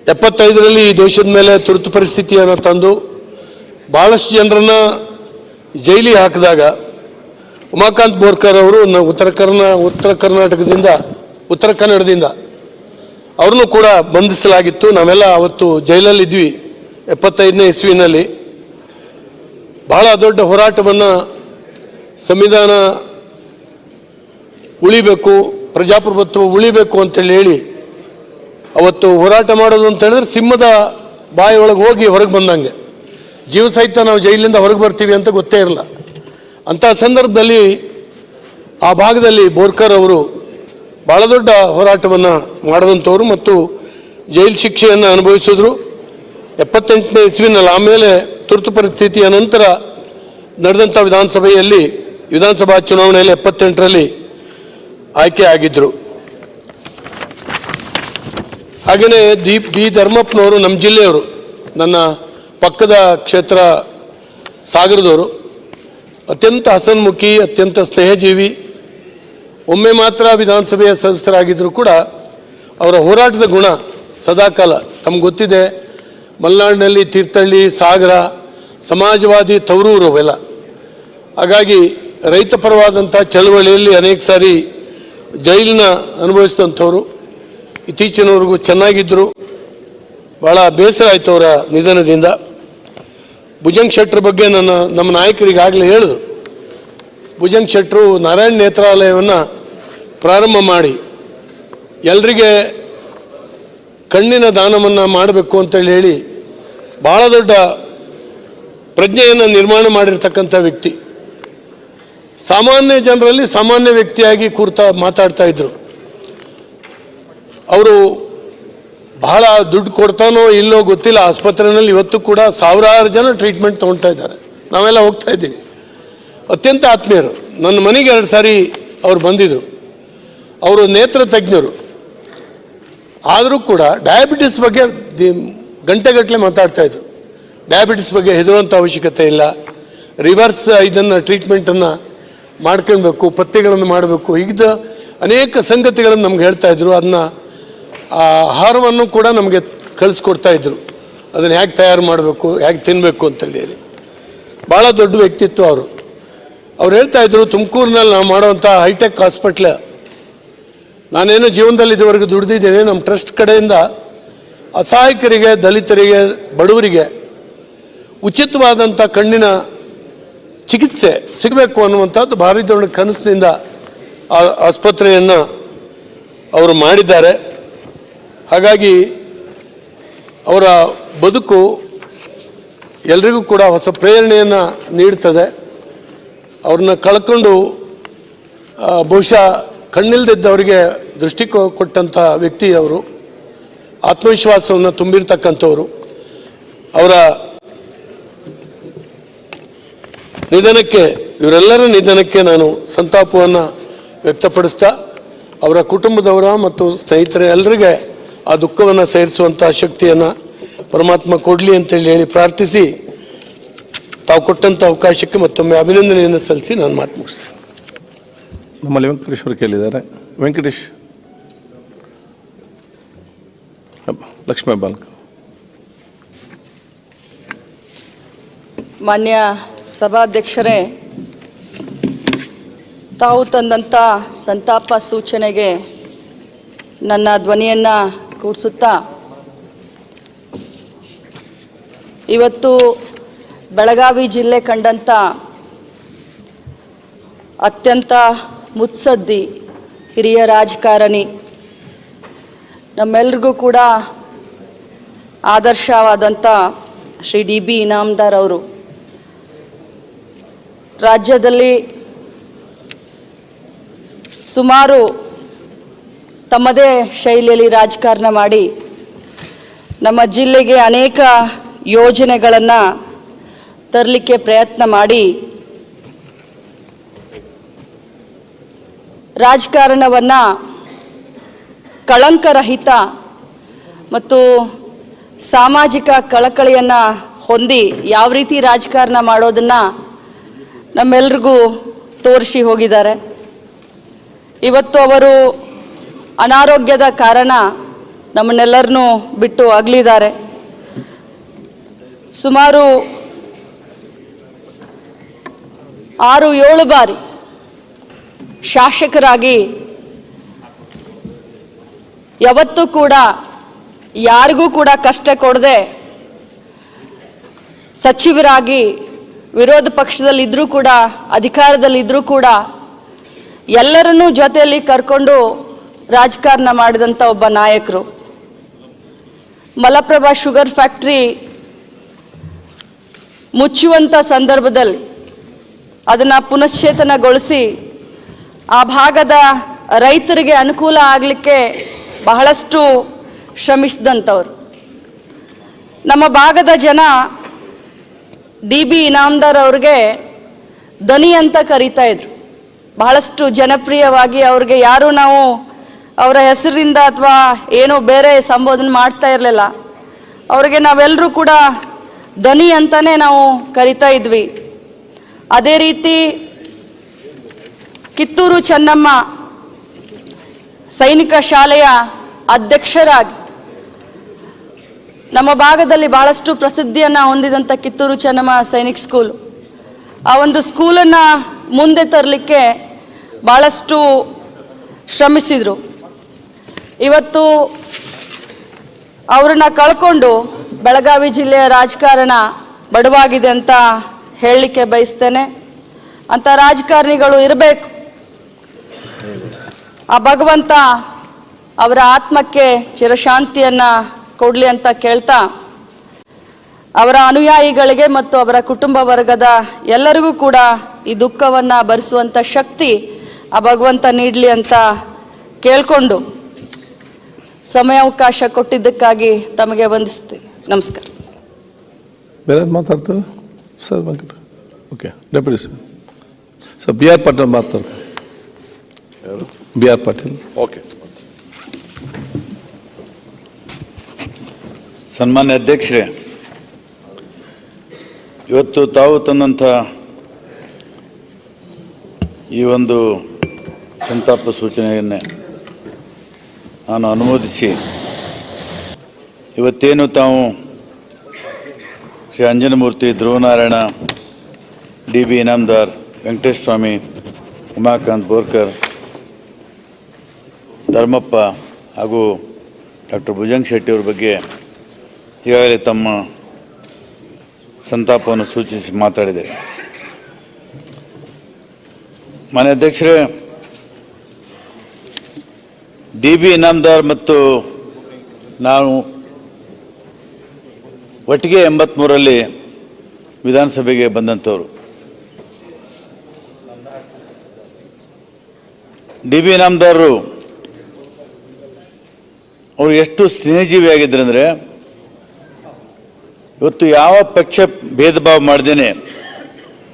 [SPEAKER 3] 75ರಲ್ಲಿ ಈ ದೇಶದ ಮೇಲೆ ತುರ್ತು ಪರಿಸ್ಥಿತಿಯನ್ನು ತಂದು ಭಾಳಷ್ಟು ಜನರನ್ನು ಜೈಲಿಗೆ ಹಾಕಿದಾಗ ಉಮಾಕಾಂತ್ ಬೋರ್ಕರ್ ಅವರು ಉತ್ತರ ಕನ್ನಡದಿಂದ ಅವ್ರನ್ನೂ ಕೂಡ ಬಂಧಿಸಲಾಗಿತ್ತು. ನಾವೆಲ್ಲ ಅವತ್ತು ಜೈಲಲ್ಲಿದ್ವಿ 75ನೇ ಇಸ್ವಿನಲ್ಲಿ. ಬಹಳ ದೊಡ್ಡ ಹೋರಾಟವನ್ನು, ಸಂವಿಧಾನ ಉಳಿಬೇಕು, ಪ್ರಜಾಪ್ರಭುತ್ವ ಉಳಿಬೇಕು ಅಂತೇಳಿ ಹೇಳಿ ಅವತ್ತು ಹೋರಾಟ ಮಾಡೋದು ಅಂತ ಹೇಳಿದ್ರೆ ಸಿಂಹದ ಬಾಯಿ ಒಳಗೆ ಹೋಗಿ ಹೊರಗೆ ಬಂದಂಗೆ, ಜೀವ ಸಹಿತ ನಾವು ಜೈಲಿಂದ ಹೊರಗೆ ಬರ್ತೀವಿ ಅಂತ ಗೊತ್ತೇ ಇರಲ್ಲ. ಅಂಥ ಸಂದರ್ಭದಲ್ಲಿ ಆ ಭಾಗದಲ್ಲಿ ಬೋರ್ಕರ್ ಅವರು ಭಾಳ ದೊಡ್ಡ ಹೋರಾಟವನ್ನು ಮಾಡಿದಂಥವ್ರು ಮತ್ತು ಜೈಲು ಶಿಕ್ಷೆಯನ್ನು ಅನುಭವಿಸಿದ್ರು 78ನೇ ಇಸ್ವಿನಲ್ಲಿ. ಆಮೇಲೆ ತುರ್ತು ಪರಿಸ್ಥಿತಿಯ ನಂತರ ನಡೆದಂಥ ವಿಧಾನಸಭಾ ಚುನಾವಣೆಯಲ್ಲಿ 78ರಲ್ಲಿ ಆಯ್ಕೆ ಆಗಿದ್ದರು. ಹಾಗೆಯೇ ಬಿ ಧರ್ಮಪ್ಪನವರು ನಮ್ಮ ಜಿಲ್ಲೆಯವರು, ನನ್ನ ಪಕ್ಕದ ಕ್ಷೇತ್ರ ಸಾಗರದವರು, ಅತ್ಯಂತ ಹಸನ್ಮುಖಿ, ಅತ್ಯಂತ ಸ್ನೇಹಜೀವಿ. ಒಮ್ಮೆ ಮಾತ್ರ ವಿಧಾನಸಭೆಯ ಸದಸ್ಯರಾಗಿದ್ದರೂ ಕೂಡ ಅವರ ಹೋರಾಟದ ಗುಣ ಸದಾಕಾಲ ತಮ್ಗೆ ಗೊತ್ತಿದೆ. ಮಲೆನಾಡಿನಲ್ಲಿ ತೀರ್ಥಹಳ್ಳಿ, ಸಾಗರ, ಸಮಾಜವಾದಿ ತವರೂರು ಅವೆಲ್ಲ. ಹಾಗಾಗಿ ರೈತ ಪರವಾದಂಥ ಚಳವಳಿಯಲ್ಲಿ ಅನೇಕ ಸಾರಿ ಜೈಲನ್ನ ಅನುಭವಿಸಿದಂಥವ್ರು. ಇತ್ತೀಚಿನವರೆಗೂ ಚೆನ್ನಾಗಿದ್ದರು. ಭಾಳ ಬೇಸರ ಆಯಿತು ಅವರ ನಿಧನದಿಂದ. ಭುಜಂಗ್ ಶೆಟ್ಟರ್ ಬಗ್ಗೆ ನಮ್ಮ ನಾಯಕರಿಗಾಗಲೇ ಹೇಳಿದ್ರು. ಭುಜಂಗ್ ಶೆಟ್ಟರು ನಾರಾಯಣ ನೇತ್ರಾಲಯವನ್ನು ಪ್ರಾರಂಭ ಮಾಡಿ ಎಲ್ರಿಗೆ ಕಣ್ಣಿನ ದಾನವನ್ನು ಮಾಡಬೇಕು ಅಂತೇಳಿ ಹೇಳಿ ಭಾಳ ದೊಡ್ಡ ಪ್ರಜ್ಞೆಯನ್ನು ನಿರ್ಮಾಣ ಮಾಡಿರ್ತಕ್ಕಂಥ ವ್ಯಕ್ತಿ. ಸಾಮಾನ್ಯ ಜನರಲ್ಲಿ ಸಾಮಾನ್ಯ ವ್ಯಕ್ತಿಯಾಗಿ ಮಾತಾಡ್ತಾ ಇದ್ರು. ಅವರು ಬಹಳ ದುಡ್ಡು ಕೊಡ್ತಾನೋ ಇಲ್ಲೋ ಗೊತ್ತಿಲ್ಲ, ಆಸ್ಪತ್ರೆಯಲ್ಲಿ ಇವತ್ತು ಕೂಡ ಸಾವಿರಾರು ಜನ ಟ್ರೀಟ್ಮೆಂಟ್ ತೊಗೊಳ್ತಾ ಇದ್ದಾರೆ. ನಾವೆಲ್ಲ ಹೋಗ್ತಾ ಇದ್ದೀವಿ. ಅತ್ಯಂತ ಆತ್ಮೀಯರು. ನನ್ನ ಮನೆಗೆ 2 ಸಾರಿ ಅವ್ರು ಬಂದಿದ್ರು. ಅವರು ನೇತ್ರ ತಜ್ಞರು. ಆದರೂ ಕೂಡ ಡಯಾಬಿಟಿಸ್ ಬಗ್ಗೆ ಗಂಟೆಗಟ್ಟಲೆ ಮಾತಾಡ್ತಾಯಿದ್ರು. ಡಯಾಬಿಟಿಸ್ ಬಗ್ಗೆ ಹೆದರುವಂಥ ಅವಶ್ಯಕತೆ ಇಲ್ಲ, ರಿವರ್ಸ್ ಇದನ್ನು ಟ್ರೀಟ್ಮೆಂಟನ್ನು ಮಾಡ್ಕೊಳ್ಬೇಕು, ಪಥ್ಯಗಳನ್ನು ಮಾಡಬೇಕು, ಹೀಗಿದ್ದ ಅನೇಕ ಸಂಗತಿಗಳನ್ನು ನಮ್ಗೆ ಹೇಳ್ತಾಯಿದ್ರು. ಅದನ್ನ ಆಹಾರವನ್ನು ಕೂಡ ನಮಗೆ ಕಳಿಸ್ಕೊಡ್ತಾಯಿದ್ರು. ಅದನ್ನು ಹೇಗೆ ತಯಾರು ಮಾಡಬೇಕು, ಹೇಗೆ ತಿನ್ನಬೇಕು ಅಂತೇಳಿ ಭಾಳ ದೊಡ್ಡ ವ್ಯಕ್ತಿತ್ವ ಅವರು. ಅವ್ರು ಹೇಳ್ತಾಯಿದ್ರು, ತುಮಕೂರಿನಲ್ಲಿ ನಾವು ಮಾಡೋವಂಥ ಹೈಟೆಕ್ ಹಾಸ್ಪಿಟ್ಲ, ನಾನೇನು ಜೀವನದಲ್ಲಿ ಇದುವರೆಗೂ ದುಡಿದಿದ್ದೇನೆ, ನಮ್ಮ ಟ್ರಸ್ಟ್ ಕಡೆಯಿಂದ ಅಸಹಾಯಕರಿಗೆ, ದಲಿತರಿಗೆ, ಬಡವರಿಗೆ ಉಚಿತವಾದಂಥ ಕಣ್ಣಿನ ಚಿಕಿತ್ಸೆ ಸಿಗಬೇಕು ಅನ್ನುವಂಥದ್ದು ಭಾರಿ ದೊಡ್ಡ ಕನಸಿನಿಂದ ಆ ಆಸ್ಪತ್ರೆಯನ್ನು ಅವರು ಮಾಡಿದ್ದಾರೆ. ಹಾಗಾಗಿ ಅವರ ಬದುಕು ಎಲ್ರಿಗೂ ಕೂಡ ಹೊಸ ಪ್ರೇರಣೆಯನ್ನು ನೀಡ್ತದೆ. ಅವ್ರನ್ನ ಕಳ್ಕೊಂಡು ಬಹುಶಃ ಕಣ್ಣಿಲ್ದಿದ್ದವರಿಗೆ ದೃಷ್ಟಿ ಕೊಟ್ಟಂಥ ವ್ಯಕ್ತಿ ಅವರು. ಆತ್ಮವಿಶ್ವಾಸವನ್ನು ತುಂಬಿರ್ತಕ್ಕಂಥವ್ರು. ಅವರ ನಿಧನಕ್ಕೆ, ಇವರೆಲ್ಲರ ನಿಧನಕ್ಕೆ ನಾನು ಸಂತಾಪವನ್ನು ವ್ಯಕ್ತಪಡಿಸ್ತಾ ಅವರ ಕುಟುಂಬದವರ ಮತ್ತು ಸ್ನೇಹಿತರ ಎಲ್ಲರಿಗೆ ಆ ದುಃಖವನ್ನು ಸೇರಿಸುವಂಥ ಶಕ್ತಿಯನ್ನು ಪರಮಾತ್ಮ ಕೊಡಲಿ ಅಂತೇಳಿ ಹೇಳಿ ಪ್ರಾರ್ಥಿಸಿ, ತಾವು ಕೊಟ್ಟಂಥ ಅವಕಾಶಕ್ಕೆ ಮತ್ತೊಮ್ಮೆ ಅಭಿನಂದನೆಯನ್ನು ಸಲ್ಲಿಸಿ ನಾನು ಮಾತು ಮುಗಿಸ್ತೇನೆ.
[SPEAKER 1] ನಮ್ಮಲ್ಲಿ ವೆಂಕಟೇಶ್ವರ ಕೇಳಿದ್ದಾರೆ. ವೆಂಕಟೇಶ್, ಲಕ್ಷ್ಮೀ ಬಾಲ್ಕ.
[SPEAKER 9] ಮಾನ್ಯ ಸಭಾಧ್ಯಕ್ಷರೇ, ತಾವು ತಂದಂಥ ಸಂತಾಪ ಸೂಚನೆಗೆ ನನ್ನ ಧ್ವನಿಯನ್ನು ಕೂಡಿಸುತ್ತಾ, ಇವತ್ತು ಬೆಳಗಾವಿ ಜಿಲ್ಲೆ ಕಂಡಂಥ ಅತ್ಯಂತ ಮುತ್ಸದ್ದಿ ಹಿರಿಯ ರಾಜಕಾರಣಿ, ನಮ್ಮೆಲ್ರಿಗೂ ಕೂಡ ಆದರ್ಶವಾದಂಥ ಶ್ರೀ DB ಇನಾಮದಾರ್ ಅವರು ರಾಜ್ಯದಲ್ಲಿ ಸುಮಾರು ತಮ್ಮದೇ ಶೈಲಿಯಲ್ಲಿ ರಾಜಕಾರಣ ಮಾಡಿ ನಮ್ಮ ಜಿಲ್ಲೆಗೆ ಅನೇಕ ಯೋಜನೆಗಳನ್ನು ತರಲಿಕ್ಕೆ ಪ್ರಯತ್ನ ಮಾಡಿ ರಾಜಕಾರಣವನ್ನು ಕಳಂಕರಹಿತ ಮತ್ತು ಸಾಮಾಜಿಕ ಕಳಕಳಿಯನ್ನು ಹೊಂದಿ ಯಾವ ರೀತಿ ರಾಜಕಾರಣ ಮಾಡೋದನ್ನು ನಮ್ಮೆಲ್ರಿಗೂ ತೋರಿಸಿ ಹೋಗಿದ್ದಾರೆ. ಇವತ್ತು ಅವರು ಅನಾರೋಗ್ಯದ ಕಾರಣ ನಮ್ಮನ್ನೆಲ್ಲರನ್ನೂ ಬಿಟ್ಟು ಅಗಲಿದ್ದಾರೆ. ಸುಮಾರು 6-7 ಬಾರಿ ಶಾಸಕರಾಗಿ ಯಾವತ್ತೂ ಕೂಡ ಯಾರಿಗೂ ಕೂಡ ಕಷ್ಟ ಕೊಡದೆ ಸಚಿವರಾಗಿ ವಿರೋಧ ಪಕ್ಷದಲ್ಲಿದ್ದರೂ ಕೂಡ ಅಧಿಕಾರದಲ್ಲಿದ್ದರೂ ಕೂಡ ಎಲ್ಲರನ್ನೂ ಜೊತೆಯಲ್ಲಿ ಕರ್ಕೊಂಡು ರಾಜಕಾರಣ ಮಾಡಿದಂಥ ಒಬ್ಬ ನಾಯಕರು. ಮಲಪ್ರಭಾ ಶುಗರ್ ಫ್ಯಾಕ್ಟ್ರಿ ಮುಚ್ಚುವಂಥ ಸಂದರ್ಭದಲ್ಲಿ ಅದನ್ನು ಪುನಶ್ಚೇತನಗೊಳಿಸಿ ಆ ಭಾಗದ ರೈತರಿಗೆ ಅನುಕೂಲ ಆಗಲಿಕ್ಕೆ ಬಹಳಷ್ಟು ಶ್ರಮಿಸಿದಂಥವ್ರು. ನಮ್ಮ ಭಾಗದ ಜನ DB ಇನಾಮದಾರ್ ಅವ್ರಿಗೆ ದನಿ ಅಂತ ಕರೀತಾ ಇದ್ರು. ಬಹಳಷ್ಟು ಜನಪ್ರಿಯವಾಗಿ ಅವ್ರಿಗೆ ಯಾರು ನಾವು ಅವರ ಹೆಸರಿಂದ ಅಥವಾ ಏನೋ ಬೇರೆ ಸಂಬೋಧನೆ ಮಾಡ್ತಾ ಇರಲಿಲ್ಲ. ಅವ್ರಿಗೆ ನಾವೆಲ್ಲರೂ ಕೂಡ ದನಿ ಅಂತಾನೆ ನಾವು ಕರಿತಾ ಇದ್ವಿ. ಅದೇ ರೀತಿ ಕಿತ್ತೂರು ಚೆನ್ನಮ್ಮ ಸೈನಿಕ ಶಾಲೆಯ ಅಧ್ಯಕ್ಷರಾಗಿ ನಮ್ಮ ಭಾಗದಲ್ಲಿ ಬಹಳಷ್ಟು ಪ್ರಸಿದ್ಧಿಯನ್ನು ಹೊಂದಿದಂಥ ಕಿತ್ತೂರು ಚೆನ್ನಮ್ಮ ಸೈನಿಕ್ ಸ್ಕೂಲ್, ಆ ಒಂದು ಸ್ಕೂಲನ್ನು ಮುಂದೆ ತರಲಿಕ್ಕೆ ಭಾಳಷ್ಟು ಶ್ರಮಿಸಿದರು. ಇವತ್ತು ಅವ್ರನ್ನ ಕಳ್ಕೊಂಡು ಬೆಳಗಾವಿ ಜಿಲ್ಲೆಯ ರಾಜಕಾರಣ ಬಡವಾಗಿದೆ ಅಂತ ಹೇಳಲಿಕ್ಕೆ ಬಯಸ್ತೇನೆ. ಅಂಥ ರಾಜಕಾರಣಿಗಳು ಇರಬೇಕು. ಆ ಭಗವಂತ ಅವರ ಆತ್ಮಕ್ಕೆ ಚಿರಶಾಂತಿಯನ್ನು ಕೊಡಲಿ ಅಂತ ಕೇಳ್ತಾ, ಅವರ ಅನುಯಾಯಿಗಳಿಗೆ ಮತ್ತು ಅವರ ಕುಟುಂಬ ವರ್ಗದ ಎಲ್ಲರಿಗೂ ಕೂಡ ಈ ದುಃಖವನ್ನು ಭರಿಸುವಂಥ ಶಕ್ತಿ ಆ ಭಗವಂತ ನೀಡಲಿ ಅಂತ ಕೇಳಿಕೊಂಡು ಸಮಯಾವಕಾಶ ಕೊಟ್ಟಿದ್ದಕ್ಕಾಗಿ ತಮಗೆ ವಂದಿಸ್ತೀನಿ. ನಮಸ್ಕಾರ.
[SPEAKER 1] ಬೇರೆ ಮಾತಾಡ್ತಾರೆ sir? Venkata, okay. Deputy sir BR Patil ಮಾತಾಡ್ತಾರೆ. BR ಪಾಟೀಲ್.
[SPEAKER 5] ಓಕೆ.
[SPEAKER 10] ಸನ್ಮಾನ್ಯ ಅಧ್ಯಕ್ಷರೇ, ಇವತ್ತು ತಾವು ತಂದಂಥ ಈ ಒಂದು ಸಂತಾಪ ಸೂಚನೆಯನ್ನೇ ನಾನು ಅನುಮೋದಿಸಿ, ಇವತ್ತೇನು ತಾವು ಶ್ರೀ ಅಂಜನಮೂರ್ತಿ, ಧ್ರುವನಾರಾಯಣ, DB ಇನಾಮದಾರ್, ವೆಂಕಟೇಶ ಸ್ವಾಮಿ, ಉಮಾಕಾಂತ್ ಬೋರ್ಕರ್, ಧರ್ಮಪ್ಪ ಹಾಗೂ ಡಾಕ್ಟರ್ ಭುಜಂಗ್ ಶೆಟ್ಟಿಯವ್ರ ಬಗ್ಗೆ ಈಗಾಗಲೇ ತಮ್ಮ ಸಂತಾಪವನ್ನು ಸೂಚಿಸಿ ಮಾತಾಡಿದ್ದಾರೆ. ಮಾನ್ಯ ಅಧ್ಯಕ್ಷರೇ, DB ಇನಾಮದಾರ್ ಮತ್ತು ನಾವು ಒಟ್ಟಿಗೆ 83ರಲ್ಲಿ ವಿಧಾನಸಭೆಗೆ ಬಂದಂಥವ್ರು. ಡಿ.ಬಿ. ಇನಾಮದಾರರು ಅವರು ಎಷ್ಟು ಸ್ನೇಹಜೀವಿಯಾಗಿದ್ದರು ಅಂದರೆ, ಇವತ್ತು ಯಾವ ಪಕ್ಷ ಭೇದ ಭಾವ ಮಾಡ್ದೇನೆ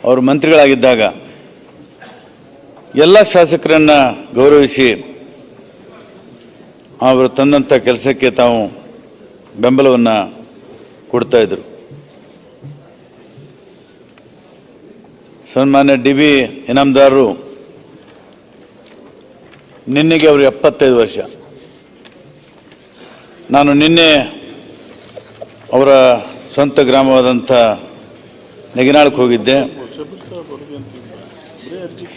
[SPEAKER 10] ಅವರು ಮಂತ್ರಿಗಳಾಗಿದ್ದಾಗ ಎಲ್ಲ ಶಾಸಕರನ್ನು ಗೌರವಿಸಿ ಅವರು ತಂದಂಥ ಕೆಲಸಕ್ಕೆ ತಾವು ಬೆಂಬಲವನ್ನು ಕೊಡ್ತಾಯಿದ್ರು. ಸನ್ಮಾನ್ಯ ಡಿ.ಬಿ. ಇನಾಮದಾರರು ನಿನ್ನೆಗೆ ಅವರು 75 ವರ್ಷ. ನಾನು ನಿನ್ನೆ ಅವರ ಸ್ವಂತ ಗ್ರಾಮವಾದಂಥ ನೆಗಿನಾಳಕ್ಕೆ ಹೋಗಿದ್ದೆ.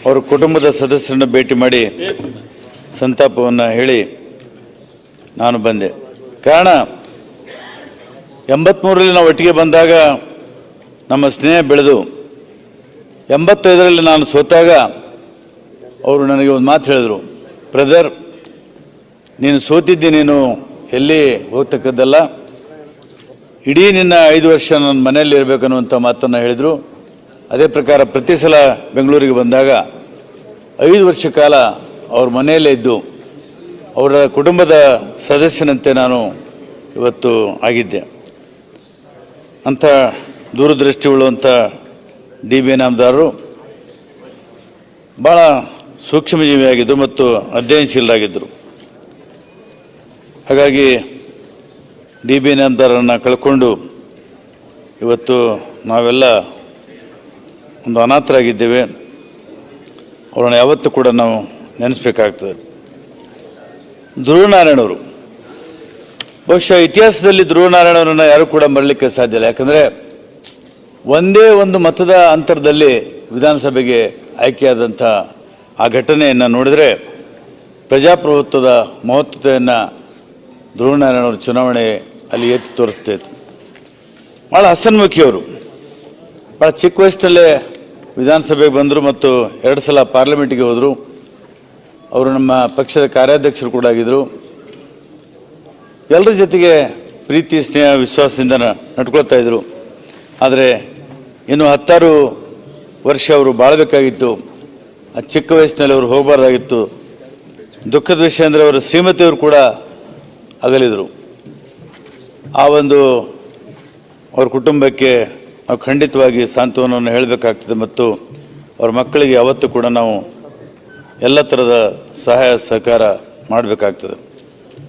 [SPEAKER 10] ಅವರ ಕುಟುಂಬದ ಸದಸ್ಯರನ್ನು ಭೇಟಿ ಮಾಡಿ ಸಂತಾಪವನ್ನು ಹೇಳಿ ನಾನು ಬಂದೆ. ಕಾರಣ 83ರಲ್ಲಿ ನಾವು ಒಟ್ಟಿಗೆ ಬಂದಾಗ ನಮ್ಮ ಸ್ನೇಹ ಬೆಳೆದು 85ರಲ್ಲಿ ನಾನು ಸೋತಾಗ ಅವರು ನನಗೆ ಒಂದು ಮಾತು ಹೇಳಿದರು, ಬ್ರದರ್, ನೀನು ಸೋತಿದ್ದಿ, ನೀನು ಎಲ್ಲಿ ಹೋಗ್ತಕ್ಕದ್ದಲ್ಲ, ಇಡೀ ನಿನ್ನ 5 ವರ್ಷ ನನ್ನ ಮನೆಯಲ್ಲಿ ಇರಬೇಕನ್ನುವಂಥ ಮಾತನ್ನು ಹೇಳಿದರು. ಅದೇ ಪ್ರಕಾರ ಪ್ರತಿ ಸಲ ಬೆಂಗಳೂರಿಗೆ ಬಂದಾಗ 5 ವರ್ಷ ಕಾಲ ಅವ್ರ ಮನೆಯಲ್ಲೇ ಇದ್ದು ಅವರ ಕುಟುಂಬದ ಸದಸ್ಯನಂತೆ ನಾನು ಇವತ್ತು ಆಗಿದ್ದೆ. ಅಂಥ ದೂರದೃಷ್ಟಿ ಉಳ್ಳುವಂಥ ಡಿ.ಬಿ. ಇನಾಮದಾರರು ಭಾಳ ಸೂಕ್ಷ್ಮಜೀವಿಯಾಗಿದ್ದರು ಮತ್ತು ಅಧ್ಯಯನಶೀಲರಾಗಿದ್ದರು. ಹಾಗಾಗಿ ಡಿ.ಬಿ. ಇನಾಮದಾರರನ್ನು ಕಳ್ಕೊಂಡು ಇವತ್ತು ನಾವೆಲ್ಲ ಒಂದು ಅನಾಥರಾಗಿದ್ದೇವೆ. ಅವರನ್ನು ಯಾವತ್ತೂ ಕೂಡ ನಾವು ನೆನೆಸ್ಬೇಕಾಗ್ತದೆ. ಧ್ರುವನಾರಾಯಣವರು ಬಹುಶಃ ಇತಿಹಾಸದಲ್ಲಿ ಧ್ರುವನಾರಾಯಣವರನ್ನು ಯಾರೂ ಕೂಡ ಮರಲಿಕ್ಕೆ ಸಾಧ್ಯ ಇಲ್ಲ. ಯಾಕಂದರೆ ಒಂದೇ ಒಂದು ಮತದ ಅಂತರದಲ್ಲಿ ವಿಧಾನಸಭೆಗೆ ಆಯ್ಕೆಯಾದಂಥ ಆ ಘಟನೆಯನ್ನು ನೋಡಿದರೆ ಪ್ರಜಾಪ್ರಭುತ್ವದ ಮಹತ್ವತೆಯನ್ನು ಧ್ರುವನಾರಾಯಣವರು ಚುನಾವಣೆ ಅಲ್ಲಿ ಎತ್ತಿ ತೋರಿಸ್ತಾಯಿತ್ತು. ಭಾಳ ಹಸನ್ಮುಖಿಯವರು. ಭಾಳ ಚಿಕ್ಕ ವಯಸ್ಸಿನಲ್ಲೇ ವಿಧಾನಸಭೆಗೆ ಬಂದರು ಮತ್ತು 2 ಸಲ ಪಾರ್ಲಿಮೆಂಟಿಗೆ ಹೋದರು. ಅವರು ನಮ್ಮ ಪಕ್ಷದ ಕಾರ್ಯಾಧ್ಯಕ್ಷರು ಕೂಡ ಆಗಿದ್ದರು. ಎಲ್ಲರ ಜೊತೆಗೆ ಪ್ರೀತಿ, ಸ್ನೇಹ, ವಿಶ್ವಾಸದಿಂದ ನಡ್ಕೊಳ್ತಾ ಇದ್ದರು. ಆದರೆ ಇನ್ನು 16 ವರ್ಷ ಅವರು ಬಾಳಬೇಕಾಗಿತ್ತು. ಆ ಚಿಕ್ಕ ವಯಸ್ಸಿನಲ್ಲಿ ಅವರು ಹೋಗಬಾರ್ದಾಗಿತ್ತು. ದುಃಖದ ವಿಷಯ ಅಂದರೆ ಅವರ ಶ್ರೀಮತಿಯವರು ಕೂಡ ಅಗಲಿದರು. ಆ ಒಂದು ಅವ್ರ ಕುಟುಂಬಕ್ಕೆ ನಾವು ಖಂಡಿತವಾಗಿ ಸಾಂತ್ವನವನ್ನು ಹೇಳಬೇಕಾಗ್ತದೆ ಮತ್ತು ಅವ್ರ ಮಕ್ಕಳಿಗೆ ಯಾವತ್ತೂ ಕೂಡ ನಾವು ಎಲ್ಲ ಥರದ ಸಹಾಯ ಸಹಕಾರ ಮಾಡಬೇಕಾಗ್ತದೆ.